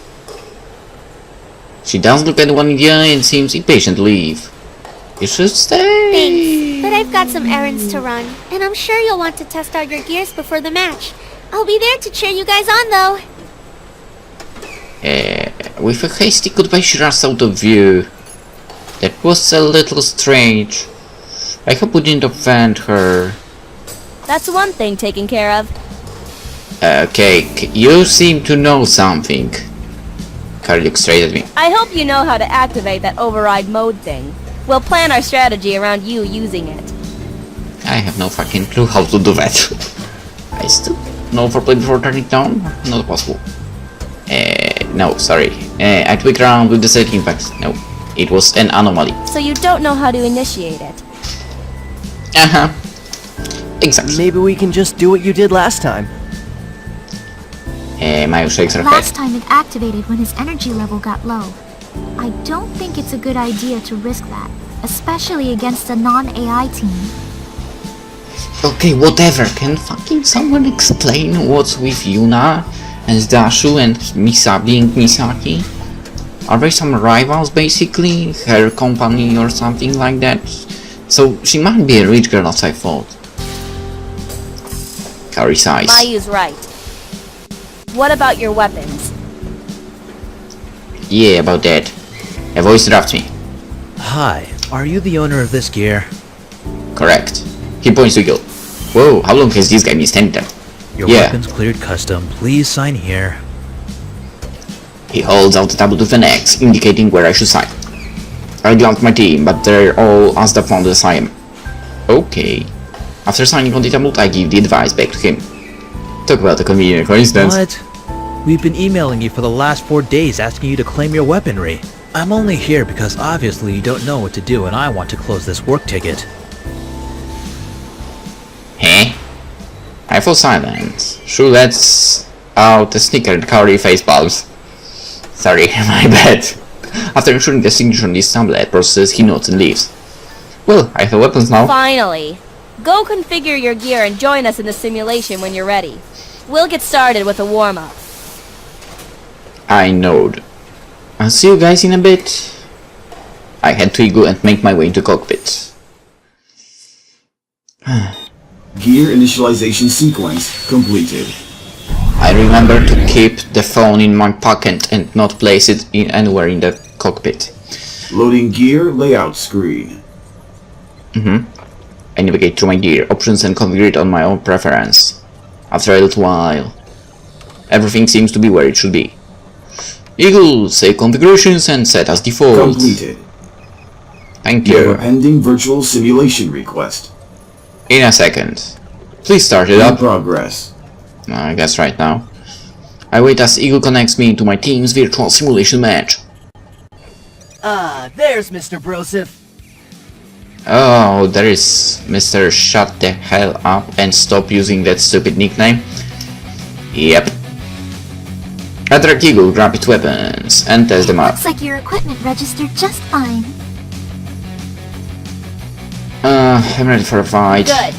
She does look at one in the eye and seems impatient to leave. You should stay. Thanks, but I've got some errands to run, and I'm sure you'll want to test out your gears before the match. I'll be there to cheer you guys on, though. With a hasty goodbye she runs out of view. That was a little strange. I hope we didn't offend her. That's one thing taken care of. Okay, you seem to know something. Kaori looks straight at me. I hope you know how to activate that override mode thing. We'll plan our strategy around you using it. I have no fucking clue how to do that. I still know for play before turning it down? Not possible. No, sorry. I tweaked around with the setting packs. No, it was an anomaly. So you don't know how to initiate it. Uh-huh. Exactly. Maybe we can just do what you did last time. Mayu shakes her Last head. time it activated when his energy level got low. I don't think it's a good idea to risk that, especially against a non-AI team. Okay, whatever. Can fucking someone explain what's with Yuna and Dashu and Misaki? Are they some rivals basically? Her company or something like that? So she might be a rich girl as I thought. Kaori sighs. Mayu's right. What about your weapons? Yeah, about that. A voice interrupts me. Hi, are you the owner of this gear? Correct. He points to Gil. Whoa, how long has this guy been standing there? Your Yeah. weapons cleared custom. Please sign here. He holds out the tablet with an X, indicating where I should sign. I glance at my team, but they're all as fond as I am. Okay. After signing on the tablet, I give the advice back to him. Talk about a convenient coincidence. What? We've been emailing you for the last 4 days asking you to claim your weaponry. I'm only here because obviously you don't know what to do and I want to close this work ticket. Huh? I fall silent. Shu lets out a snicker and Kaori face palms. Sorry, my bad. After ensuring the signature on this tablet process, he nods and leaves. Well, I have weapons now. Finally! Go configure your gear and join us in the simulation when you're ready. We'll get started with a warm-up. I nod. I'll see you guys in a bit. I head to Igu and make my way into cockpit. Gear initialization sequence completed. I remember to keep the phone in my pocket and not place it anywhere in the cockpit. Loading gear layout screen. I navigate through my gear options and configure it on my own preference. After a little while, everything seems to be where it should be. Eagle, save configurations and set as default. Completed. Thank You have a you. pending virtual simulation request. In a second. Please start it In up. progress. I guess right now. I wait as Eagle connects me to my team's virtual simulation match. Ah, there's Mr. Broseph. Oh, there is Mr. Shut the hell up and stop using that stupid nickname. Yep. Attract Eagle, grab its weapons, and test them out. Looks like your equipment registered just fine. I'm ready for a fight. Good.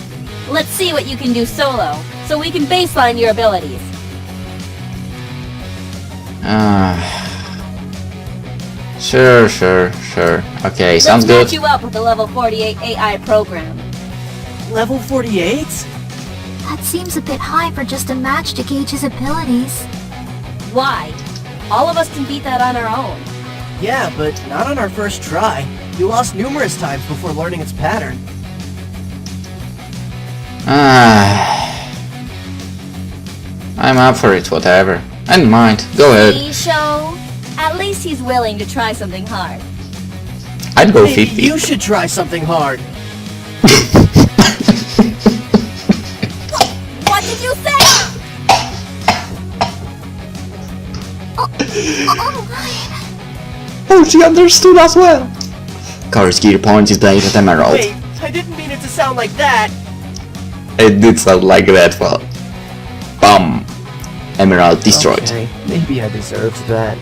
Let's see what you can do solo, so we can baseline your abilities. Sure. Okay, sounds good. Let's match you up with the level 48 AI program. Level 48? That seems a bit high for just a match to gauge his abilities. Why? All of us can beat that on our own. Yeah, but not on our first try. You lost numerous times before learning its pattern. I'm up for it, whatever. I don't mind. Go ahead. Show. At least he's willing to try something hard. I'd go Maybe 50. you should try something hard. What did you say? Oh, she understood as well. Cory's gear points his blade at Emerald. Wait, I didn't mean it to sound like that. It did sound like that, well. Bum. Emerald destroyed. Okay, maybe I deserved that.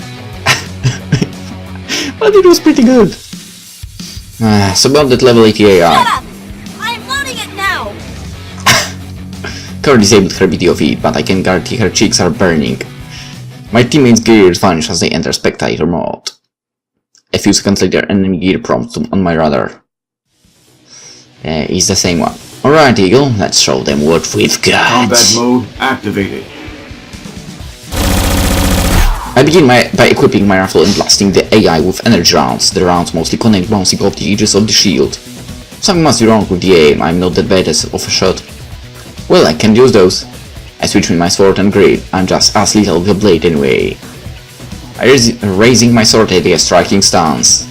But it was pretty good. So about that level 80 AI. Shut up! I'm loading it now! Cory disabled her BTOV, but I can guarantee her cheeks are burning. My teammates' gears vanish as they enter spectator mode. A few seconds later, enemy gear prompts on my radar. It's the same one. Alright, Eagle, let's show them what we've got. Combat mode activated. I begin by equipping my rifle and blasting the AI with energy rounds. The rounds mostly connect, bouncing off the edges of the shield. Something must be wrong with the aim, I'm not that bad of a shot. Well, I can use those. I switch between my sword and grid, I'm just as little with a blade anyway. Raising my sword at a striking stance.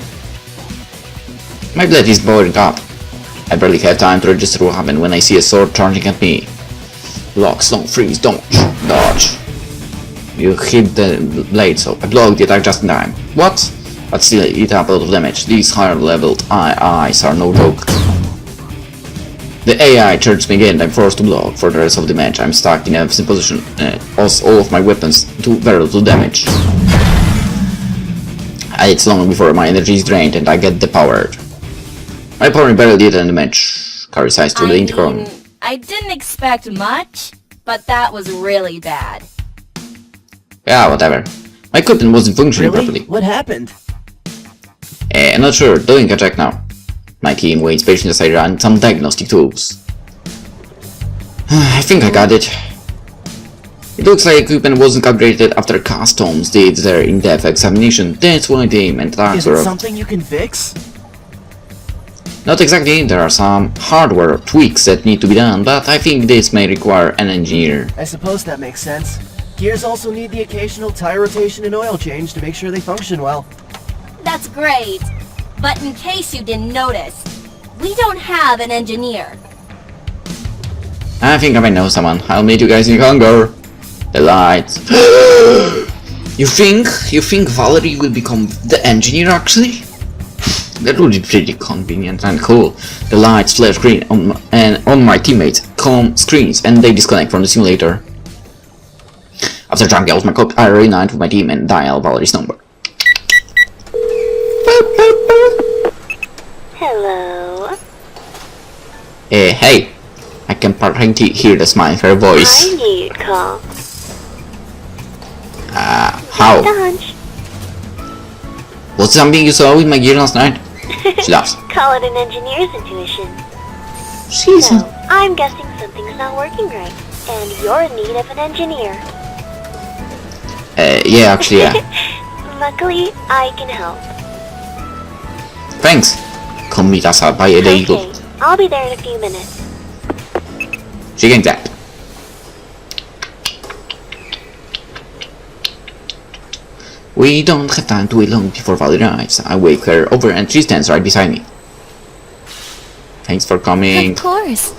My blade is boiling up. I barely have time to register what happened when I see a sword charging at me. Block, don't freeze, don't dodge. You hit the blade, so I blocked the attack just in time. What? But still it up a lot of damage. These higher leveled eyes are no joke. The AI charges me again, I'm forced to block. For the rest of the match I'm stuck in a position, all of my weapons do very little damage. It's long before my energy is drained and I get depowered. My opponent barely did in the match. Cory sighs to the intercom. I didn't expect much, but that was really bad. Yeah, whatever. My equipment wasn't functioning Really? properly. What happened? I'm not sure, doing a check now. My team waits patiently as I run some diagnostic tools. I think I got it. It looks like equipment wasn't upgraded after customs did their in-depth examination. That's why the aim and attacks Is were it off. something you can fix? Not exactly, there are some hardware tweaks that need to be done, but I think this may require an engineer. I suppose that makes sense. Gears also need the occasional tire rotation and oil change to make sure they function well. That's great. But in case you didn't notice, we don't have an engineer. I think I might know someone. I'll meet you guys in Congo. The lights. You think Valerie will become the engineer actually? That would be pretty convenient and cool. The lights flash green on my teammates' comm screens and they disconnect from the simulator. After jumping out my cockpit, I reunite with my team and dial Valerie's number. Hello. Hey. I can practically hear the smile in her voice. I knew you'd call. How? The hunch. Was it something you saw with my gear last night? She laughs. Call it an engineer's intuition. She's So, I'm guessing something's not working right, and you're in need of an engineer. Yeah, actually, yeah. Luckily, I can help. Thanks. Come meet us out by the Eagle. Okay, I'll be there in a few minutes. She can that. We don't have time to wait long before Valley arrives. I wake her over and she stands right beside me. Thanks for coming. Of course.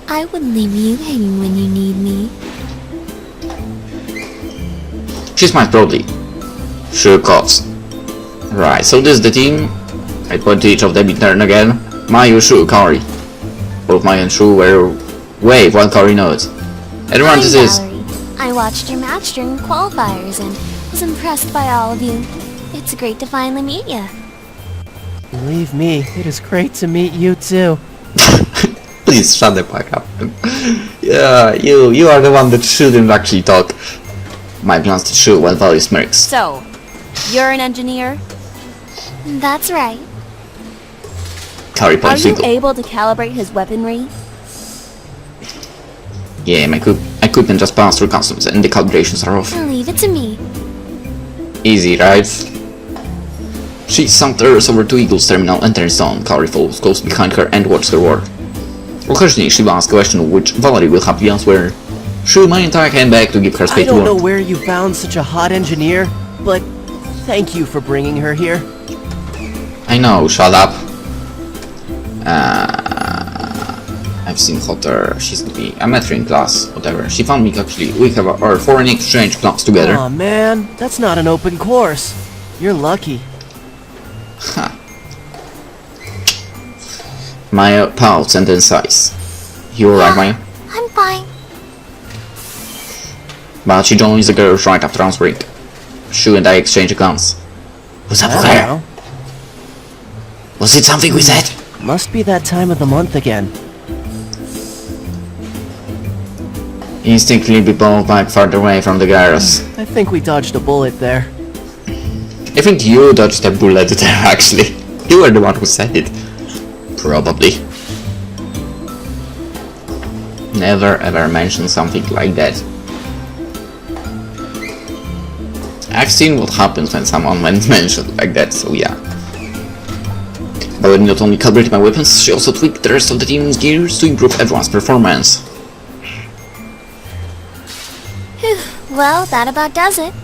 I wouldn't leave you hanging when you need me. She smiles proudly. Sure coughs. Right, so this is the team. I point to each of them in turn again. Mayu, Shu, Kari. Both Mayu and Shu were wave while Kari nods. Everyone, this is... Valerie. I watched your match during qualifiers and was impressed by all of you. It's great to finally meet you. Believe me, it is great to meet you too. Please shut the fuck up. Yeah, you are the one that shouldn't actually talk. My plans to Shu while Valley smirks. So, you're an engineer? That's right. Kari Are points you to able to calibrate his weaponry? Yeah, my equipment just passed through customs and the calibrations are off. Leave it to me. Easy, right? She saunters over to Eagle's terminal and turns on. Kari follows close behind her and watches her work. Occasionally, she will ask a question which Valerie will happily answer. Shu my entire handbag to give her space I to don't work. know where you found such a hot engineer, but thank you for bringing her here. I know, shut up. I've seen hotter. She's gonna be. I met her in class, whatever. She found me actually. We have our foreign exchange class together. Aw man, that's not an open course. You're lucky. Maya pouts and then sighs. You alright, Maya? I'm fine. But she joins the girls right after answering. Shu and I exchange a glance. What's up with her? Was it something we said? Must be that time of the month again. Instinctively, we both back farther away from the girls. I think we dodged a bullet there. I think you dodged a bullet there, actually. You were the one who said it. Probably. Never ever mention something like that. I've seen what happens when someone mentioned like that, so yeah. But not only calibrated my weapons, she also tweaked the rest of the team's gears to improve everyone's performance. Well, that about does it.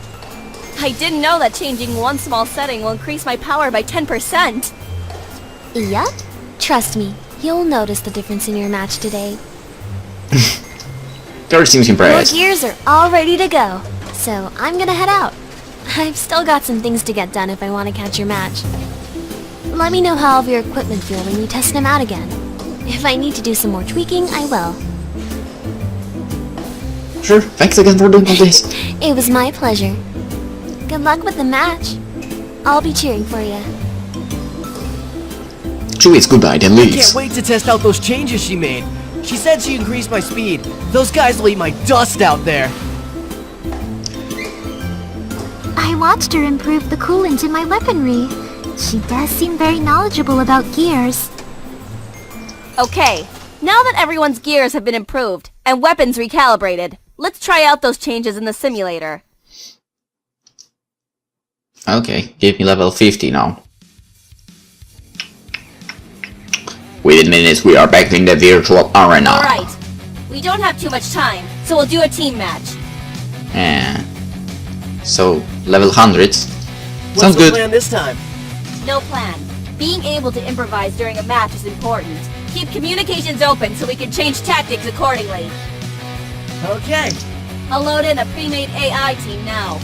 I didn't know that changing one small setting will increase my power by 10%. Yup. Trust me, you'll notice the difference in your match today. Kari seems Your impressed. gears are all ready to go, so I'm gonna head out. I've still got some things to get done if I want to catch your match. Let me know how all of your equipment feel when you test them out again. If I need to do some more tweaking, I will. Sure, thanks again for doing all this. It was my pleasure. Good luck with the match. I'll be cheering for you. She waits goodbye, then leaves. Can't wait to test out those changes she made. She said she increased my speed. Those guys will eat my dust out there. I watched her improve the coolant in my weaponry. She does seem very knowledgeable about gears. Okay, now that everyone's gears have been improved and weapons recalibrated, let's try out those changes in the simulator. Okay, give me level 50 now. Within minutes, we are back in the virtual arena. Alright, we don't have too much time, so we'll do a team match. Yeah. So, level 100. What's Sounds the good. plan this time? No plan. Being able to improvise during a match is important. Keep communications open so we can change tactics accordingly. Okay. I'll load in a pre-made AI team now.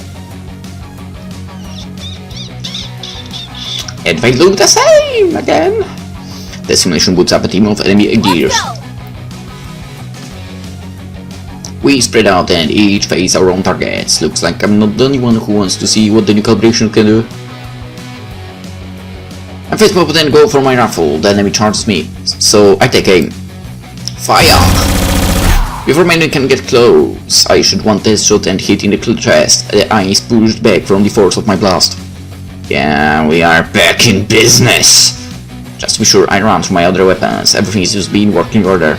And they look the same again. The simulation boots up a team of enemy gears. Let's go! We spread out and each face our own targets. Looks like I'm not the only one who wants to see what the new calibration can do. I face pop and go for my rifle. The enemy charges me, so I take aim. Fire! Before my enemy can get close, I shoot one test shot and hit in the chest. The eye is pushed back from the force of my blast. Yeah, we are back in business. Just to be sure, I run through my other weapons. Everything is just being working order.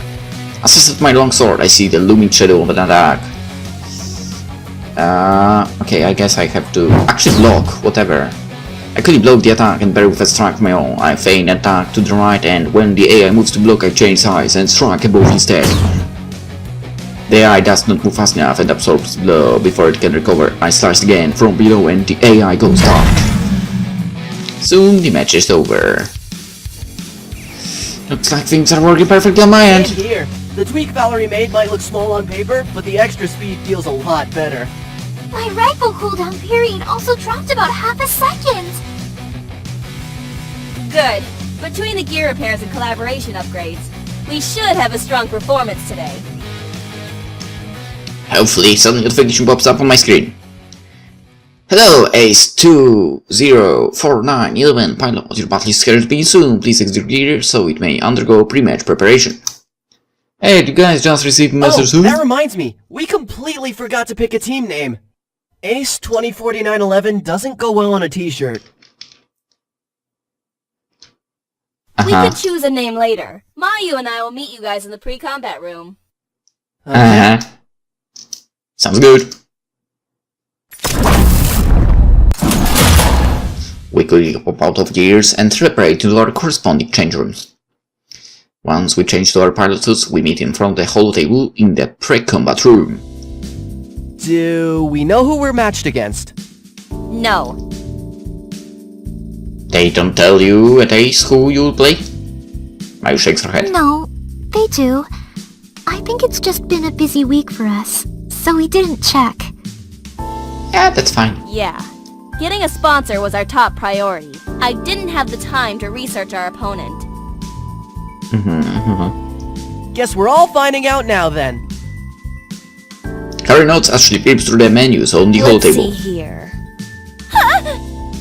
As I set my long sword, I see the looming shadow of an attack. Okay, I guess I have to actually block, whatever. I quickly block the attack and parry with a strike of my own. I feign attack to the right, and when the AI moves to block, I change size and strike above instead. The AI does not move fast enough and absorbs the blow before it can recover. I slice again from below and the AI goes down. Soon the match is over. Looks like things are working perfectly on my end. Same here. The tweak Valerie made might look small on paper, but the extra speed feels a lot better. My rifle cooldown period also dropped about half a second. Good. Between the gear repairs and collaboration upgrades, we should have a strong performance today. Hopefully some notification pops up on my screen. Hello, Ace204911 pilot. Your battle is scheduled to begin soon. Please exit your gear so it may undergo pre-match preparation. Hey, you guys just received a message soon? That reminds me. We completely forgot to pick a team name. Ace 204911 doesn't go well on a t-shirt. We could choose a name later. Mayu and I will meet you guys in the pre-combat room. Sounds good. We quickly pop out of gears and separate to our corresponding change rooms. Once we change to our pilot suits, we meet in front of the holo table in the pre-combat room. Do we know who we're matched against? No. They don't tell you at Ace who you'll play? Mayu shakes her head. No, they do. I think it's just been a busy week for us, so we didn't check. Yeah, that's fine. Yeah. Getting a sponsor was our top priority. I didn't have the time to research our opponent. Guess we're all finding out now then. Harry notes as she peeps through the menus on the holo table. Let's see here.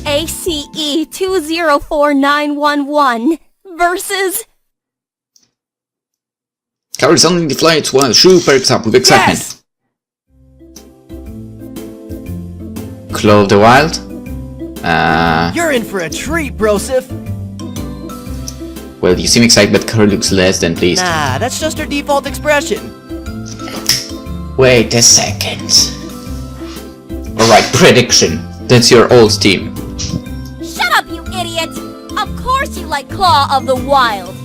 ACE 204911 versus... Carrie suddenly deflates while Shu perks up with excitement. Yes! Claw of the Wild? You're in for a treat, Brosif. Well, you seem excited, but Carrie looks less than pleased. Nah, that's just her default expression. Wait a second. Alright, prediction. That's your old team. Shut up, you idiot! Of course you like Claw of the Wild.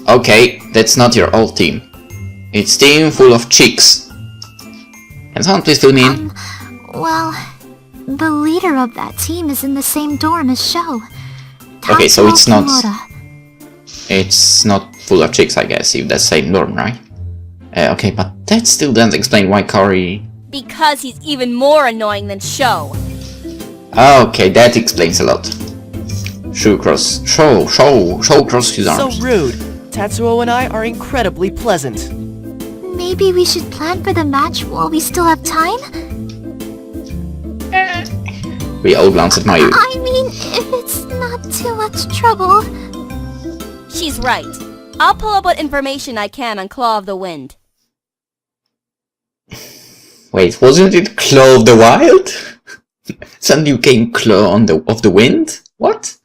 Okay, that's not your old team. It's team full of chicks. Can someone please fill me in? Well, the leader of that team is in the same dorm as Sho. Okay, so it's not... Kimura. It's not full of chicks, I guess, if that's the same dorm, right? Okay, but that still doesn't explain why Cory... Because he's even more annoying than Sho. Okay, that explains a lot. Sho cross his arms. So rude. Tatsuo and I are incredibly pleasant. Maybe we should plan for the match while we still have time? We all glance at Mayu. I mean, if it's not too much trouble. She's right. I'll pull up what information I can on Claw of the Wind. Wait, wasn't it Claw of the Wild? Suddenly you came Claw of the Wind? What?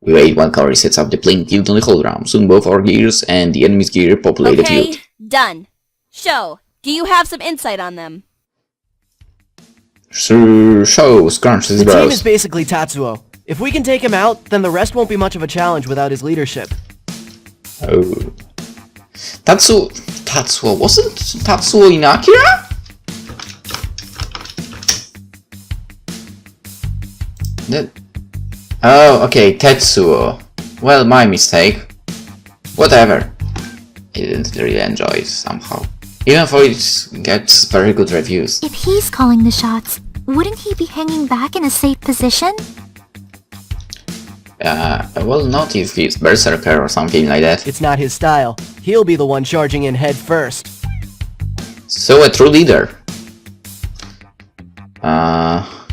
We wait while Cory sets up the playing field on the hologram. Soon both our gears and the enemy's gear populate the Okay, field. done. Sho, do you have some insight on them? Sho scrunches his The team brows. is basically Tatsuo. If we can take him out, then the rest won't be much of a challenge without his leadership. Oh. Tatsuo, wasn't Tatsuo in Akira? Oh, okay, Tetsuo. Well, my mistake. Whatever. I didn't really enjoy it somehow. Even though it gets very good reviews. If he's calling the shots, wouldn't he be hanging back in a safe position? Well, not if he's Berserker or something like that. It's not his style. He'll be the one charging in head first. So a true leader.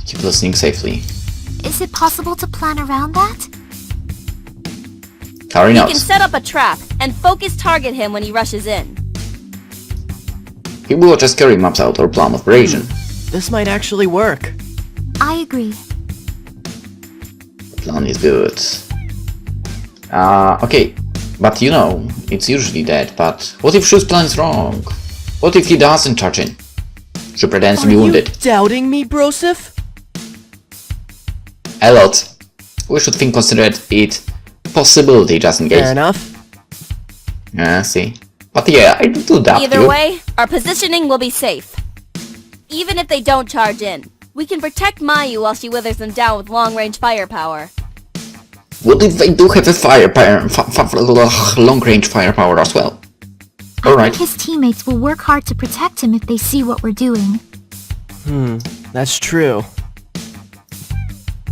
Keep listening safely. Is it possible to plan around that? Cory You can knows. set up a trap and focus target him when he rushes in. He will just Cory maps out our plan of operation. This might actually work. I agree. Plan is good. Okay, but you know, it's usually that, but what if Shu's plan is wrong? What if he doesn't charge in? Shu pretends to be wounded. Doubting me, Brosif? a lot. We should consider it possibility just in case. Fair enough. Yeah, see. But yeah, I do that. Either way, our positioning will be safe. Even if they don't charge in, we can protect Mayu while she withers them down with long-range firepower. What if they do have a firepower, long-range firepower as well? Alright. I think his teammates will work hard to protect him if they see what we're doing. That's true.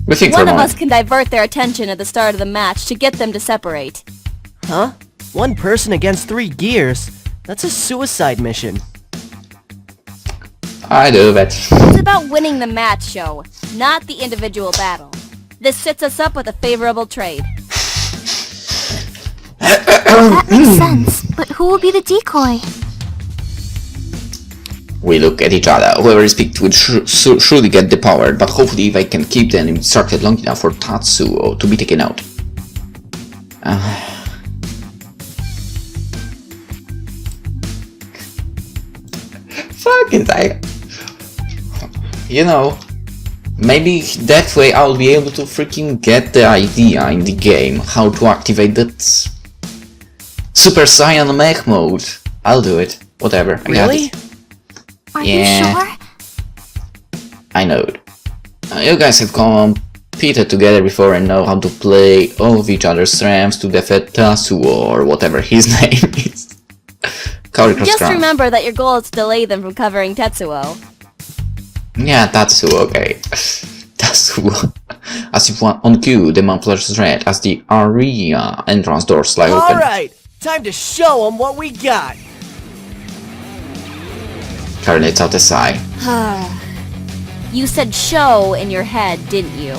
We think One of us can divert their attention at the start of the match to get them to separate. Huh? One person against 3 gears? That's a suicide mission. I do that. It's about winning the match, show, not the individual battle. This sets us up with a favorable trade. That makes sense, but who will be the decoy? We look at each other. Whoever is picked will surely get the power, but hopefully they can keep the enemy distracted long enough for Tatsuo to be taken out. Fucking thing. You know, maybe that way I'll be able to freaking get the idea in the game how to activate that Super Saiyan Mech mode. I'll do it. Whatever. I got Really? it. Are Yeah. you sure? I know it. You guys have competed together before and know how to play off each other's strengths to defeat Tatsuo or whatever his name is. Just remember that your goal is to delay them from covering Tetsuo. Yeah, Tatsuo, okay. Tatsuo. As if one on cue, the muffler's red as the area entrance doors slide open. Alright, time to show them what we got. Karen lets out a sigh. You said show in your head, didn't you?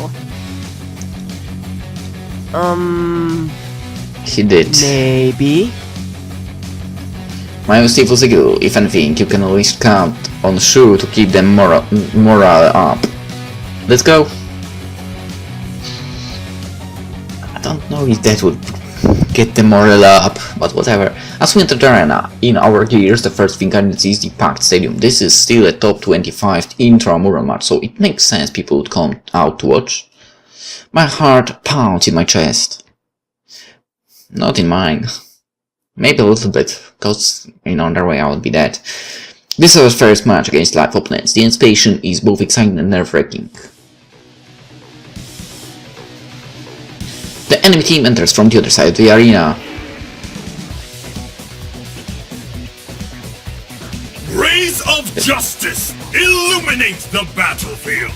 He did. Maybe. My Steve was a girl. If anything, you can always count on Shu to keep them morale up. Let's go. I don't know if that would get the morale up, but whatever. As we enter the arena, in our gears, the first thing I see is the packed stadium. This is still a top 25 intramural match, so it makes sense people would come out to watch. My heart pounds in my chest. Not in mine. Maybe a little bit, cause in other way I would be dead. This is our first match against live opponents. The anticipation is both exciting and nerve-wracking. The enemy team enters from the other side of the arena. Rays of justice illuminate the battlefield.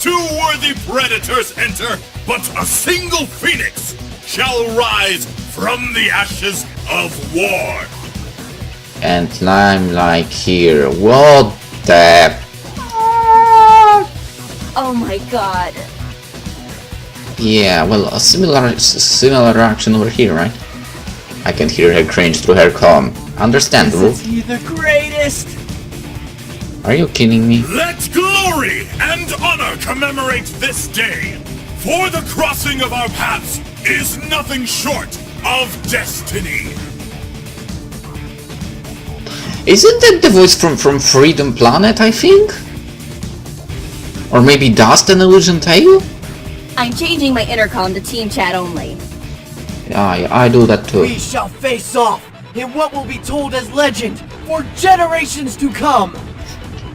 2 worthy predators enter, but a single phoenix shall rise from the ashes of war. And I'm like here. What the? Oh my god. Yeah, well, a similar reaction over here, right? I can hear her cringe through her comm. Understandable. Is he the greatest? Are you kidding me? Let glory and honor commemorate this day. For the crossing of our paths is nothing short of destiny. Isn't that the voice from Freedom Planet, I think? Or maybe Dust and Illusion Tale? I'm changing my intercom to team chat only. Yeah, I do that too. We shall face off in what will be told as legend for generations to come.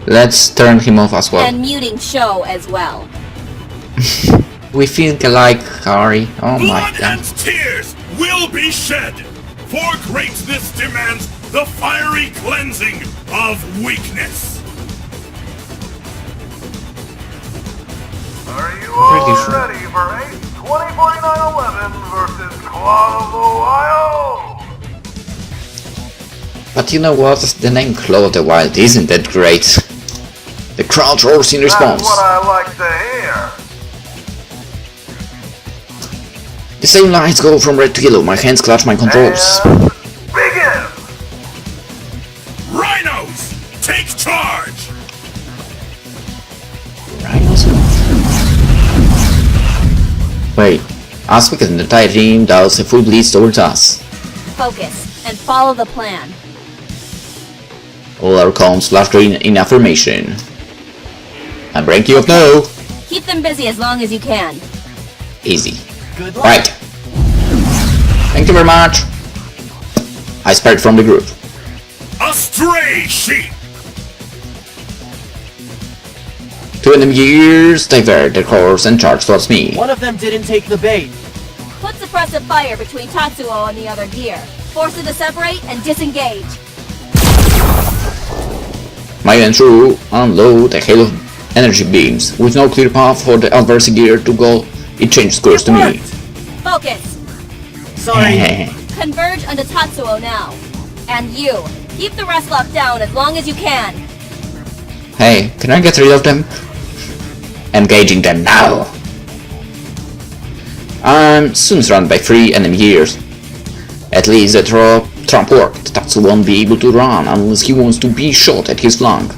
Let's turn him off as well. And muting show as well. We think alike, Harry. Oh my Blood god. and tears will be shed. For greatness demands the fiery cleansing of weakness. Are you all ready for Ace 204911 versus Claw of Ohio? But you know what? The name Claw of the Wild isn't that great. The crowd roars in response. That's what I like to hear. The same lights go from red to yellow. My hands clutch my controls. Begin! Rhinos, take charge! Rhinos? Wait, as we can the entire team does a full blitz towards us. Focus and follow the plan. All our comms flash green in affirmation. I'm breaking you up now. Keep them busy as long as you can. Easy. Good luck. Right. Thank you very much. I spared from the group. A stray sheep! 2 enemy gears divert their course and charge towards me. One of them didn't take the bait. Put suppressive fire between Tatsuo and the other gear. Force it to separate and disengage. My Entru unload a hail of energy beams. With no clear path for the adverse gear to go, it changes course to me. Focus. Sorry. Converge onto Tatsuo now. And you, keep the rest locked down as long as you can. Hey, can I get rid of them? Engaging them now. I'm soon surrounded by 3 enemy gears. At least the trap worked. Tatsu won't be able to run unless he wants to be shot at his flank.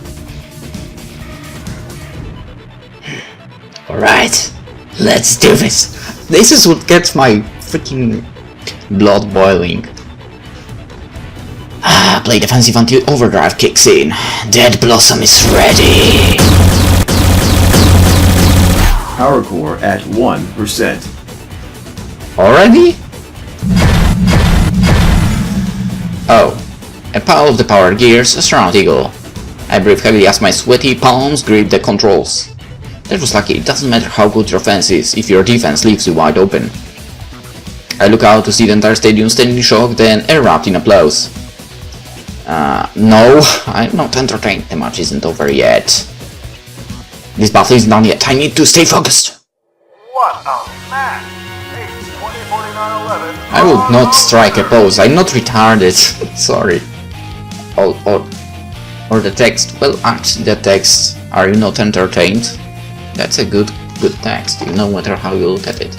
Alright, let's do this. This is what gets my freaking blood boiling. Play defensive until overdrive kicks in. Dead Blossom is ready. Power core at 1%. Already? Oh, a pile of the power gears surround Eagle. I breathe heavily as my sweaty palms grip the controls. That was lucky. It doesn't matter how good your offense is if your defense leaves you wide open. I look out to see the entire stadium standing in shock, then erupt in applause. No, I'm not entertained. The match isn't over yet. This battle isn't done yet. I need to stay focused. What a match! 8-20-49-11. I would not strike a pose. I'm not retarded. Sorry. Or the text. Well, actually, the text. Are you not entertained? That's a good text. No matter how you look at it.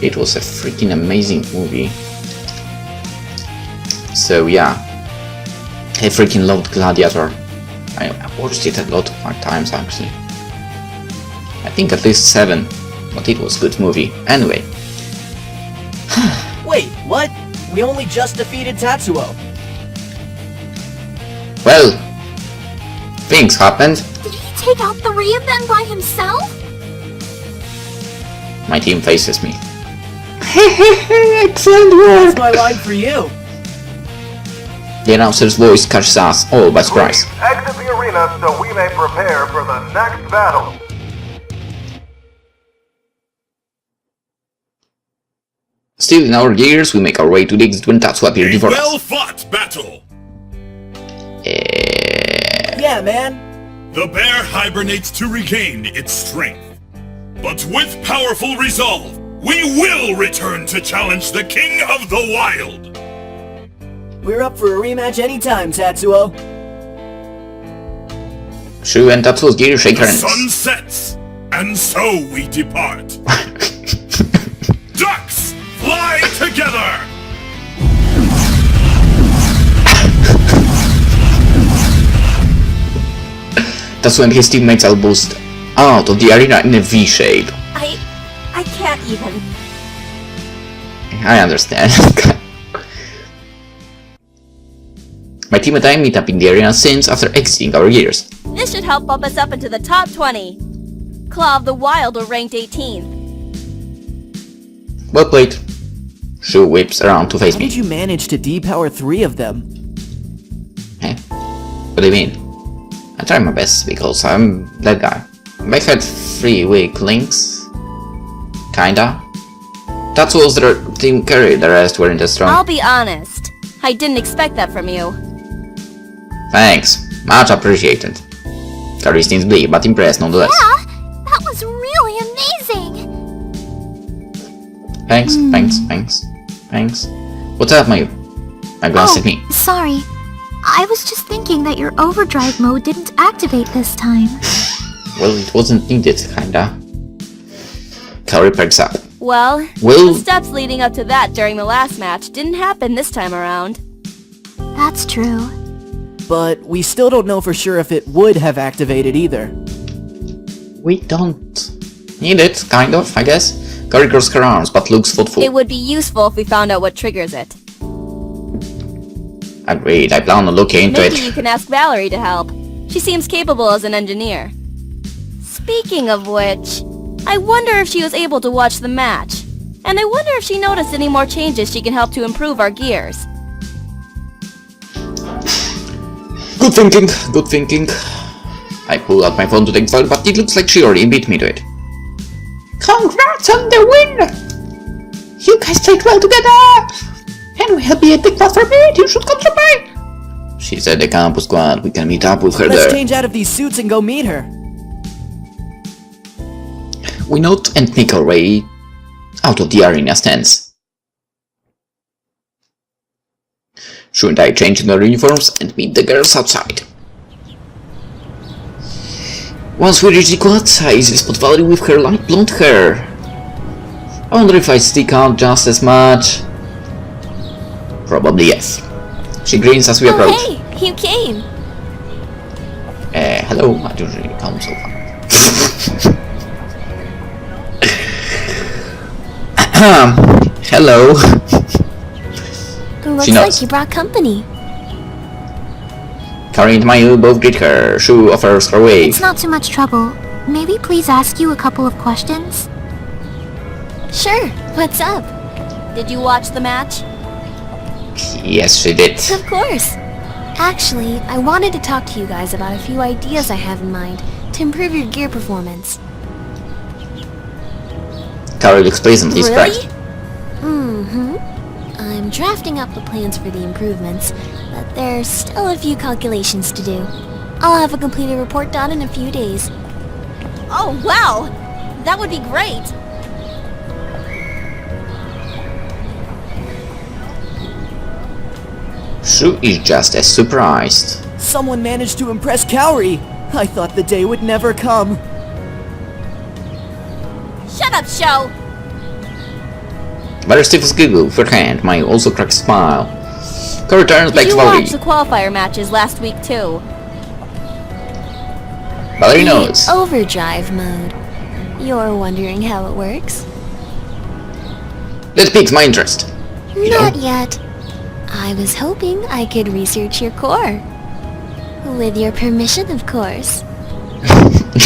It was a freaking amazing movie. So yeah. I freaking loved Gladiator. I watched it a lot of times actually. I think at least 7, but it was a good movie. Anyway. Wait, what? We only just defeated Tatsuo. Well, things happened. Did he take out 3 of them by himself? My team faces me. Excellent work! That's my line for you. The announcer's voice catches us all by surprise. Exit the arena so we may prepare for the next battle. Still in our gears, we make our way to the exit when Tatsu appeared before us. Well-fought battle! Yeah, man. The bear hibernates to regain its strength. But with powerful resolve, we will return to challenge the King of the Wild! We're up for a rematch anytime, Tatsuo. Shu and Tatsuo's gear shake The hands. sun sets, and so we depart. Ducks, fly together! Tatsuo and his teammates elbowed out of the arena in a V shape. I can't even. I understand. My team and I meet up in the arena since after exiting our gears. This should help bump us up into the top 20. Claw of the Wild were ranked 18th. Well played. Shu whips around to face How me. did you manage to depower 3 of them? Hey, what do you mean? I try my best because I'm that guy. I had 3 weak links. Kinda. Tatsuo's the team carry, the rest weren't as strong. I'll be honest. I didn't expect that from you. Thanks, much appreciated. Carry seems bleak, but impressed nonetheless. Yeah, that was really amazing. Thanks. What's up, Mayu? I glanced at me. Sorry. I was just thinking that your overdrive mode didn't activate this time. Well, it wasn't needed, kinda. Kaori perks up. Well, the steps leading up to that during the last match didn't happen this time around. That's true. But we still don't know for sure if it would have activated either. We don't need it, kind of, I guess. Kaori curls her arms, but looks thoughtful. It would be useful if we found out what triggers it. Agreed, I plan on looking into Maybe it. you can ask Valerie to help. She seems capable as an engineer. Speaking of which, I wonder if she was able to watch the match. And I wonder if she noticed any more changes she can help to improve our gears. Good thinking, good thinking. I pull out my phone to take the file, but it looks like she already beat me to it. Congrats on the win! You guys played well together! And we'll be a big part for it, you should come to me! She said the campus squad, we can meet up with her Let's there. change out of these suits and go meet her. We note and make our way out of the arena stands. Shu and I change in our uniforms and meet the girls outside. Once we reach the quad, I easily spot Valerie with her light blonde hair. I wonder if I stick out just as much. Probably yes. She grins as we approach. Oh hey, you came! Hello, I usually come so far. Hello. Looks She nods. like you brought company. Kari and Mayu both greet her. Shu offers her way. It's not too much trouble. May we please ask you a couple of questions? Sure, what's up? Did you watch the match? Yes, she did. Of course. Actually, I wanted to talk to you guys about a few ideas I have in mind to improve your gear performance. Kari looks pleasantly Really? surprised. Mm-hmm. I'm drafting up the plans for the improvements, but there's still a few calculations to do. I'll have a completed report done in a few days. Oh wow! That would be great! Shu is just as surprised. Someone managed to impress Kaori. I thought the day would never come. Shut up, Sho! Valerie stiffens giggle with her hand. Mayu also cracks a smile. Kari turns back Did to you Valerie. watch the qualifier matches last week too? Valerie The knows. overdrive mode. You're wondering how it works? That piques my interest. Not yet. I was hoping I could research your core. With your permission, of course.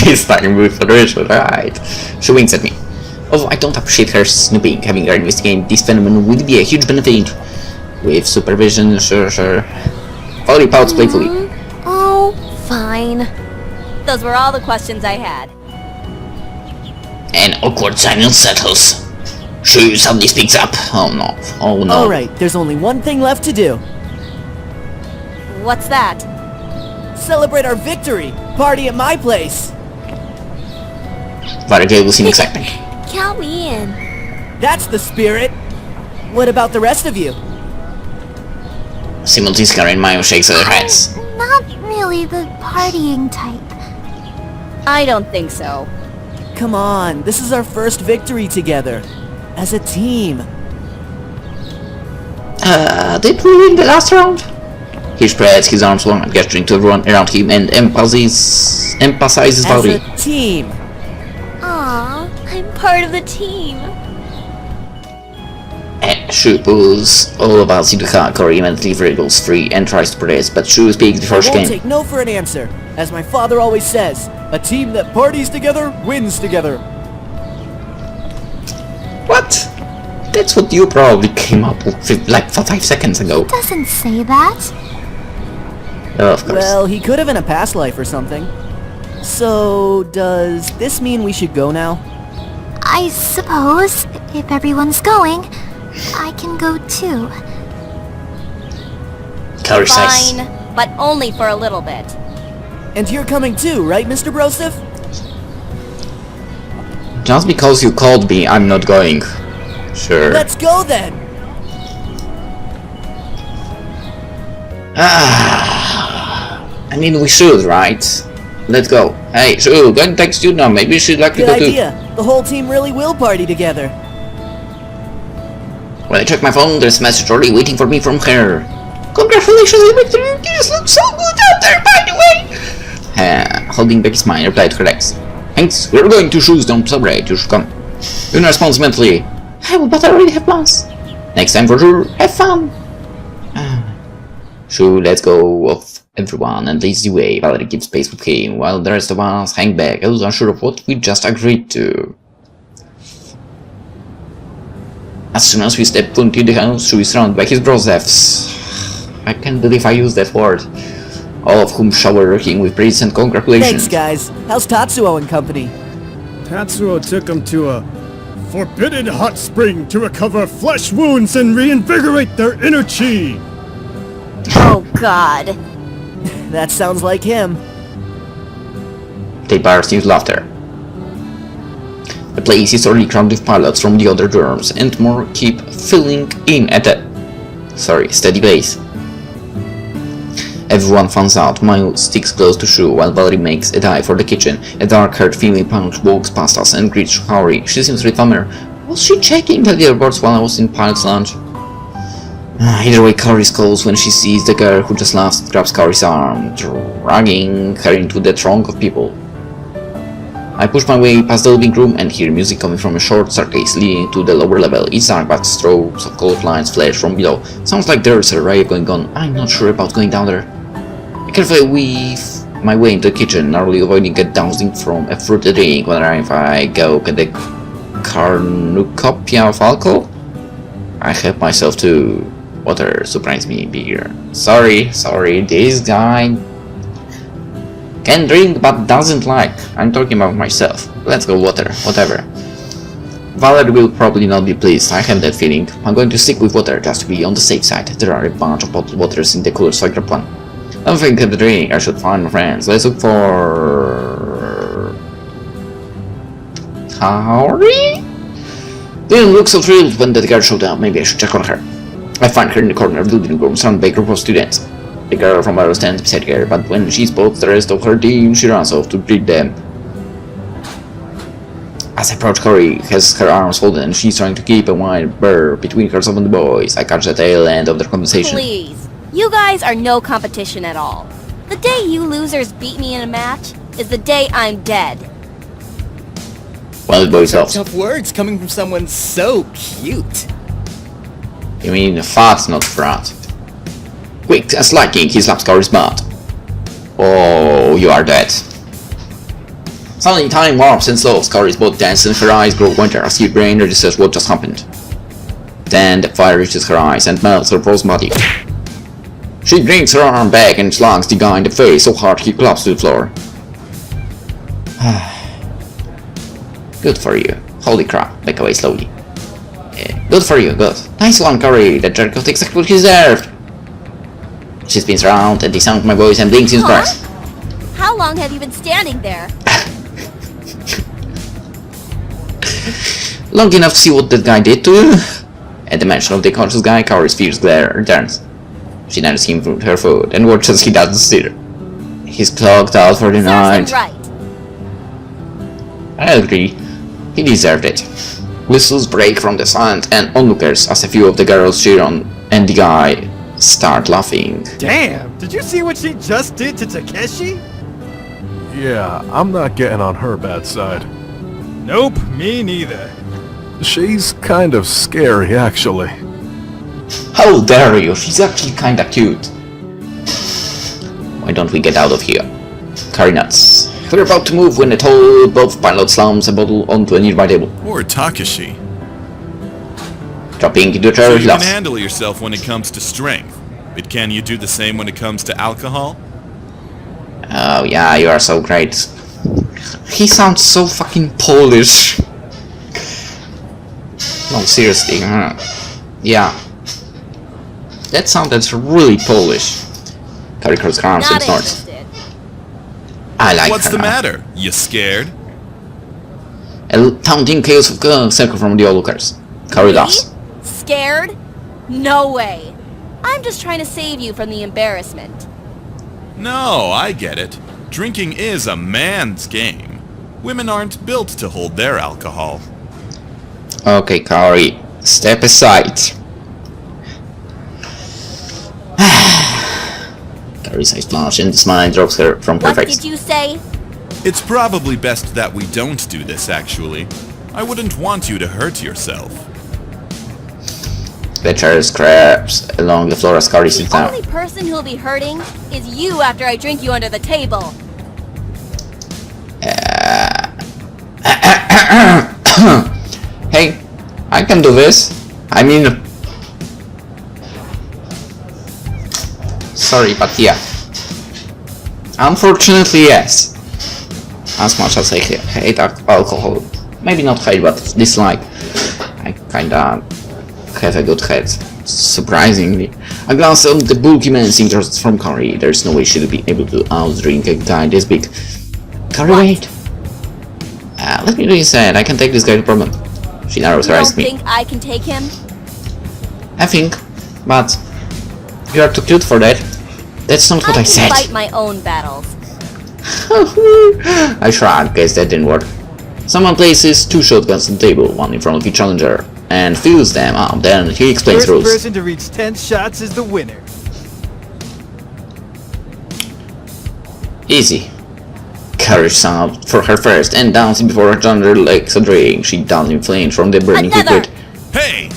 This time with Federation, right? She winks at me. Although I don't appreciate her snooping, having her investigate this phenomenon would be a huge benefit. With supervision, sure. Valerie pouts playfully. Oh, fine. Those were all the questions I had. An awkward silence settles. Shu suddenly speaks up. Oh no. Alright, there's only one thing left to do. What's that? Celebrate our victory! Party at my place! Valerie giggles in excitement. Count me in. That's the spirit! What about the rest of you? Simultaneously, Kari and Mayu shakes their heads. Not really the partying type. I don't think so. Come on, this is our first victory together. As a team. Did we win the last round? He spreads his arms long, gesturing to everyone around him and emphasizes As Valerie. a team. Aw, I'm part of the team. And Shu pulls all of us into her. Kari immediately wriggles free and tries to protest, but Shu speaks before I she won't can. take no for an answer. As my father always says, a team that parties together wins together. What? That's what you probably came up with like 5 seconds ago. Doesn't say that. Of course. Well, he could have in a past life or something. So, does this mean we should go now? I suppose, if everyone's going, I can go too. Kari sighs. Fine, but only for a little bit. And you're coming too, right, Mr. Broseph? Just because you called me, I'm not going. Sure. Let's go then! I mean, we should, right? Let's go. Hey, Shu, go and text you now. Maybe she'd like to Good go too. idea. The whole team really will party together. When I check my phone, there's a message already waiting for me from her. Congratulations on the victory! You guys look so good out there, by the way! Holding back his mind, replied to her ex. Thanks, we're going to Shu's, don't celebrate, you should come. Yuna responds mentally. But I already have plans. Next time for sure, have fun! Shu lets go of everyone and leads the way. Valerie keeps pace with him, while the rest of us hang back, I was unsure of what we just agreed to. As soon as we step into the house, she is surrounded by his brothers. I can't believe I used that word. All of whom shower him with praise and congratulations. Thanks, guys. How's Tatsuo and company? Tatsuo took him to a forbidden hot spring to recover flesh wounds and reinvigorate their inner chi. Oh god. That sounds like him. They burst into laughter. The place is already crowded with pilots from the other dorms, and more keep filling in at a steady pace. Everyone fans out, Miles sticks close to Shu while Valerie makes a dive for the kitchen. A dark-haired female punch walks past us and greets Kaori. She seems really familiar. Was she checking the leaderboards while I was in pilot's lounge? Either way, Kaori scolds when she sees the girl who just laughs and grabs Kaori's arm, dragging her into the throng of people. I push my way past the living room and hear music coming from a short staircase leading to the lower level. It's dark, but strobes of colored lines flash from below. Sounds like there's a riot going on. I'm not sure about going down there. I carefully weave my way into the kitchen, narrowly avoiding get dousing from a fruity drink when I go get the cornucopia of alcohol. I help myself to water, surprise me, beer. Sorry, this guy can drink but doesn't like. I'm talking about myself. Let's go water, whatever. Valerie will probably not be pleased, I have that feeling. I'm going to stick with water just to be on the safe side. There are a bunch of bottled waters in the cooler, so I grab one. I don't think of the drink, I should find my friends. Let's look for... Kaori? Didn't look so thrilled when the girl showed up. Maybe I should check on her. I find her in the corner of the living room, surrounded by a group of students. The girl from Arrow stands beside her, but when she spots the rest of her team, she runs off to greet them. As I approach, Kaori has her arms folded and she's trying to keep a wide berth between herself and the boys. I catch the tail end of their conversation. Please, you guys are no competition at all. The day you losers beat me in a match is the day I'm dead. Well, the boys off. Tough words coming from someone so cute. You mean fat, not frat. Quick, as lightning, he slaps Kaori's butt. Oh, you are dead. Suddenly time warps and slows. Kaori's both dance and her eyes grow winter as her brain registers what just happened. Then the fire reaches her eyes and melts her frozen body. She brings her arm back and slugs the guy in the face so hard he collapses to the floor. Good for you. Holy crap, back away slowly. Good for you, good. Nice one, Kaori. That jerk got exactly what he deserved. She spins around at the sound of my voice and blinks in surprise. How long have you been standing there? Long enough to see what that guy did to you. At the mention of the conscious guy, Kaori's fierce glare turns. She nudges him with her foot and watches he doesn't steer. He's clocked out for the night. Right. I agree. He deserved it. Whistles break from the silent and onlookers as a few of the girls cheer on and the guy start laughing. Damn! Did you see what she just did to Takeshi? Yeah, I'm not getting on her bad side. Nope, me neither. She's kind of scary, actually. How dare you? She's actually kinda cute. Why don't we get out of here? Kaori nuts. We're about to move when a tall buff pilot slams a bottle onto a nearby table. Or Takeshi. Dropping into the So chair, you he can laughs. handle yourself when it comes to strength, but can you do the same when it comes to alcohol? Oh yeah, you are so great. He sounds so fucking Polish. No, seriously, huh? Yeah. That sounded really Polish. Kaori curls her arms and Not snorts. interested. I like What's her the now. matter? You scared? A taunting chaos of circle from the onlookers. Kaori laughs. Scared? No way. I'm just trying to save you from the embarrassment. No, I get it. Drinking is a man's game. Women aren't built to hold their alcohol. Okay, Kaori, step aside. Kaori's eyes flash and the smile drops her from her What face. did you say? It's probably best that we don't do this, actually. I wouldn't want you to hurt yourself. The chair scraps along the floor as Kaori sits The down. only person who'll be hurting is you after I drink you under the table. Hey, I can do this. I mean... Sorry, but yeah. Unfortunately, yes. As much as I hate alcohol. Maybe not hate, but dislike. I kinda have a good head. Surprisingly. A glance on the bulky man's interests from Cory. There's no way she'll be able to outdrink a guy this big. Cory, wait. Let me do this. I can take this guy, no problem. She narrows her eyes at me. You don't think I can take him? I think, but you are too cute for that. That's not what I said. I can fight my own battles. I shrugged, guess that didn't work. Someone places 2 shotguns on the table, one in front of each challenger, and fills them up. Then he explains First rules. person to reach 10 shots is the winner. Easy. Courage out for her first and downs it before her challenger likes a drink. She downs in flames from the burning liquid. Hey!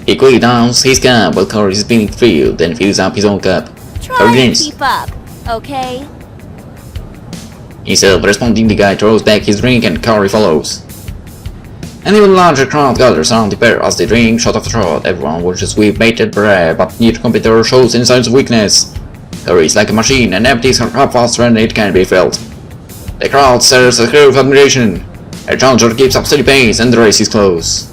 He quickly downs his cup while Cory is being filled, then fills up his own cup. Try to keep up, okay? Instead of responding, the guy throws back his drink and Cory follows. An even larger crowd gathers around the pair as they drink shot after shot. Everyone watches with bated breath, but neither competitor shows any signs of weakness. Cory is like a machine and empties her cup faster than it can be filled. The crowd stares at her with admiration. Her challenger keeps up steady pace and the race is close.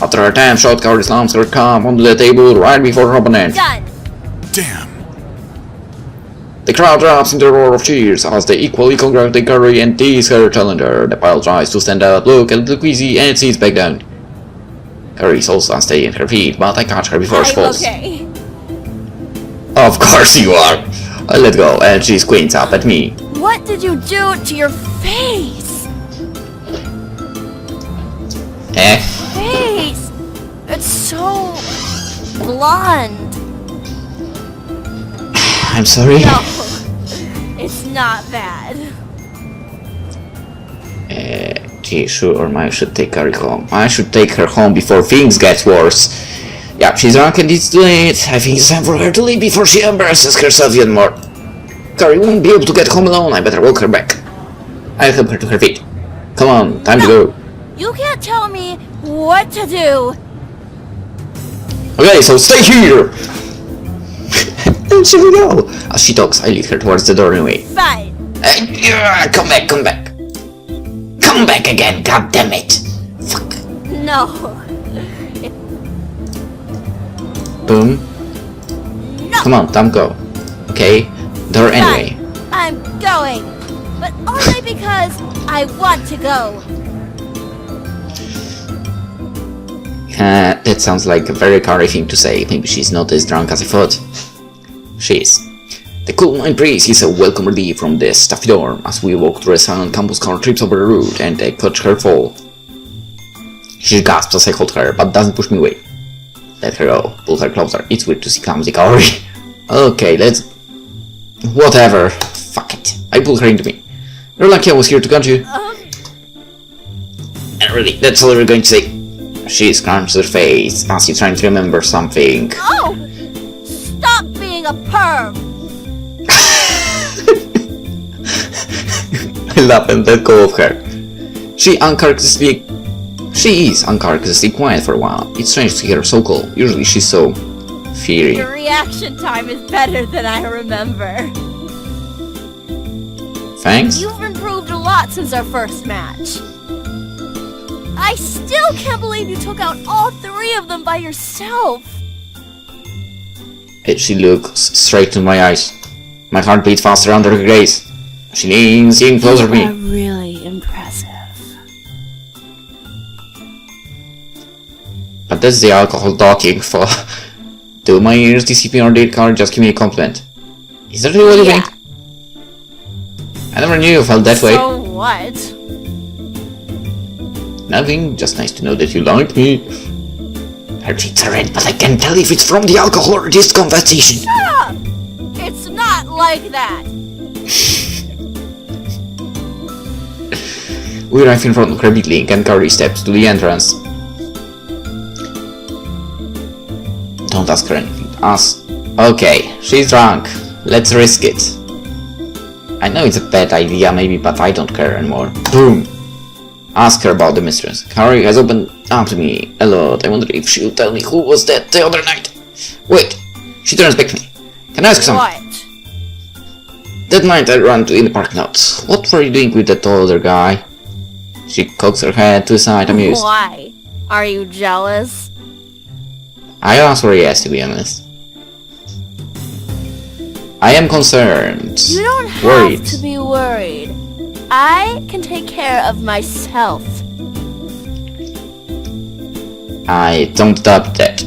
After her 10th shot, Cory slams her cup onto the table right before her opponent. Done. Damn. The crowd erupts into a roar of cheers as they equally congratulate Cory and tease her challenger. The pile tries to stand up, look a little queasy, and sits back down. Cory is also unsteady on her feet, but I catch her before she falls. Okay. Of course you are. I let go, and she squints up at me. What did you do to your face? Face! It's so blonde. I'm sorry. No, it's not bad. Gee, sure, I should take Cory home. I should take her home before things get worse. Yeah, she's drunk and it's too late. I think it's time for her to leave before she embarrasses herself even more. Cory won't be able to get home alone. I better walk her back. I'll help her to her feet. Come on, time to go. You can't tell me what to do. Okay, so stay here. And she will go. As she talks, I lead her towards the doorway. Fine. Come back, come back. Come back again, god damn it. Fuck. No. Boom. No. Come on, Tom, go. Okay, door anyway. Fine. I'm going. But only because I want to go. That sounds like a very Cory thing to say. Maybe she's not as drunk as I thought. She is. The cool night breeze is a welcome relief from the stuffy dorm as we walk through a silent campus car trips over the road and I catch her fall. She gasps as I hold her, but doesn't push me away. Let her go. Pull her closer. It's weird to see clumsy Cory. Okay, let's... Whatever. Fuck it. I pull her into me. You're lucky I was here to catch you. And really, that's all we're going to say. She scrunches her face as she's trying to remember something. Oh! Stop being a perv! I laugh and let go of her. She is uncharacteristically quiet for a while. It's strange to hear her so cold. Usually she's so fiery. Your reaction time is better than I remember. Thanks? You've improved a lot since our first match. I still can't believe you took out all 3 of them by yourself. She looks straight into my eyes. My heart beats faster under her gaze. She leans in closer to me. Really impressive. But that's the alcohol talking for. Do my ears deceive me or did Cory just give me a compliment? Is that really what you think? I never knew you felt that way. So what? Nothing, just nice to know that you like me. Her cheeks are red, but I can't tell if it's from the alcohol or this conversation. Shut up! It's not like that. We arrive in front of her big Lynx and Cory steps to the entrance. Don't ask her anything. Ask. Okay, she's drunk. Let's risk it. I know it's a bad idea maybe, but I don't care anymore. Boom! ask her about the mistress. Carrie has opened up to me a lot. I wonder if she'll tell me who was that the other night. Wait, she turns back to me. Can I ask something? What? That night I ran in the parking lot. What were you doing with that other guy? She cocks her head to the side, amused. Why? Are you jealous? I answer yes, to be honest. I am concerned. You don't have worried. to be worried. I can take care of myself. I don't doubt that.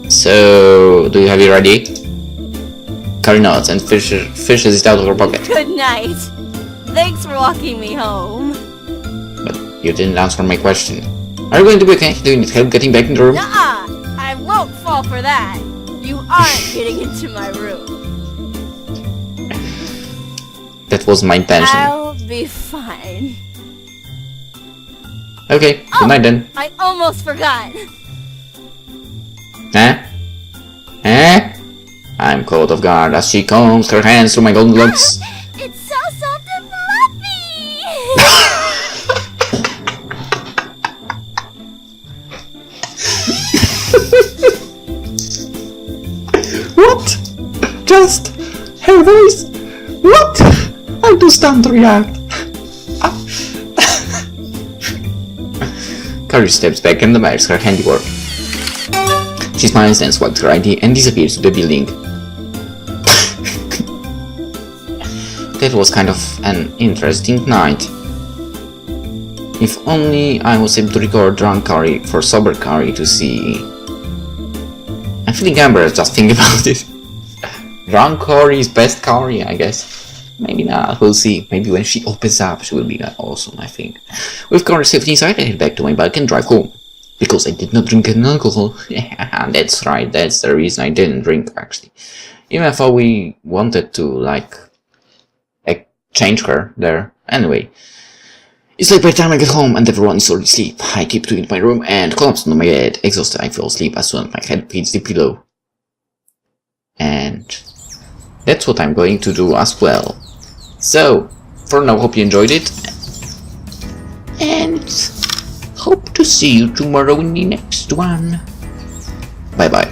So, do you have it ready? Carrie nods and fishes it out of her pocket. Good night. Thanks for walking me home. But you didn't answer my question. Are you going to be okay? Do you need help getting back in the room? Nuh-uh! I won't fall for that. You aren't getting into my room. That was my intention. I'll be fine. Okay, good night then. I almost forgot. Huh? Huh? I'm caught off guard as she combs her hands through my golden locks. It's so soft and fluffy! What? Just her voice? What? I do stand to react. Carrie steps back and admires her handiwork. She smiles and swipes her ID and disappears to the building. That was kind of an interesting night. If only I was able to record drunk Carrie for sober Carrie to see. I'm feeling embarrassed just thinking about it. Drunk Carrie is best Carrie, I guess. Maybe not, we'll see. Maybe when she opens up, she will be awesome, I think. With Carrie safely inside, I head back to my bike and drive home. Because I did not drink any alcohol. Yeah, that's right, that's the reason I didn't drink, actually. Even if we wanted to, like, change her there. Anyway. It's late by the time I get home and everyone is already asleep. I keep to my room and collapse on my bed. Exhausted, I fall asleep as soon as my head hits the pillow. And that's what I'm going to do as well. So, for now, hope you enjoyed it. And hope to see you tomorrow in the next one. Bye bye.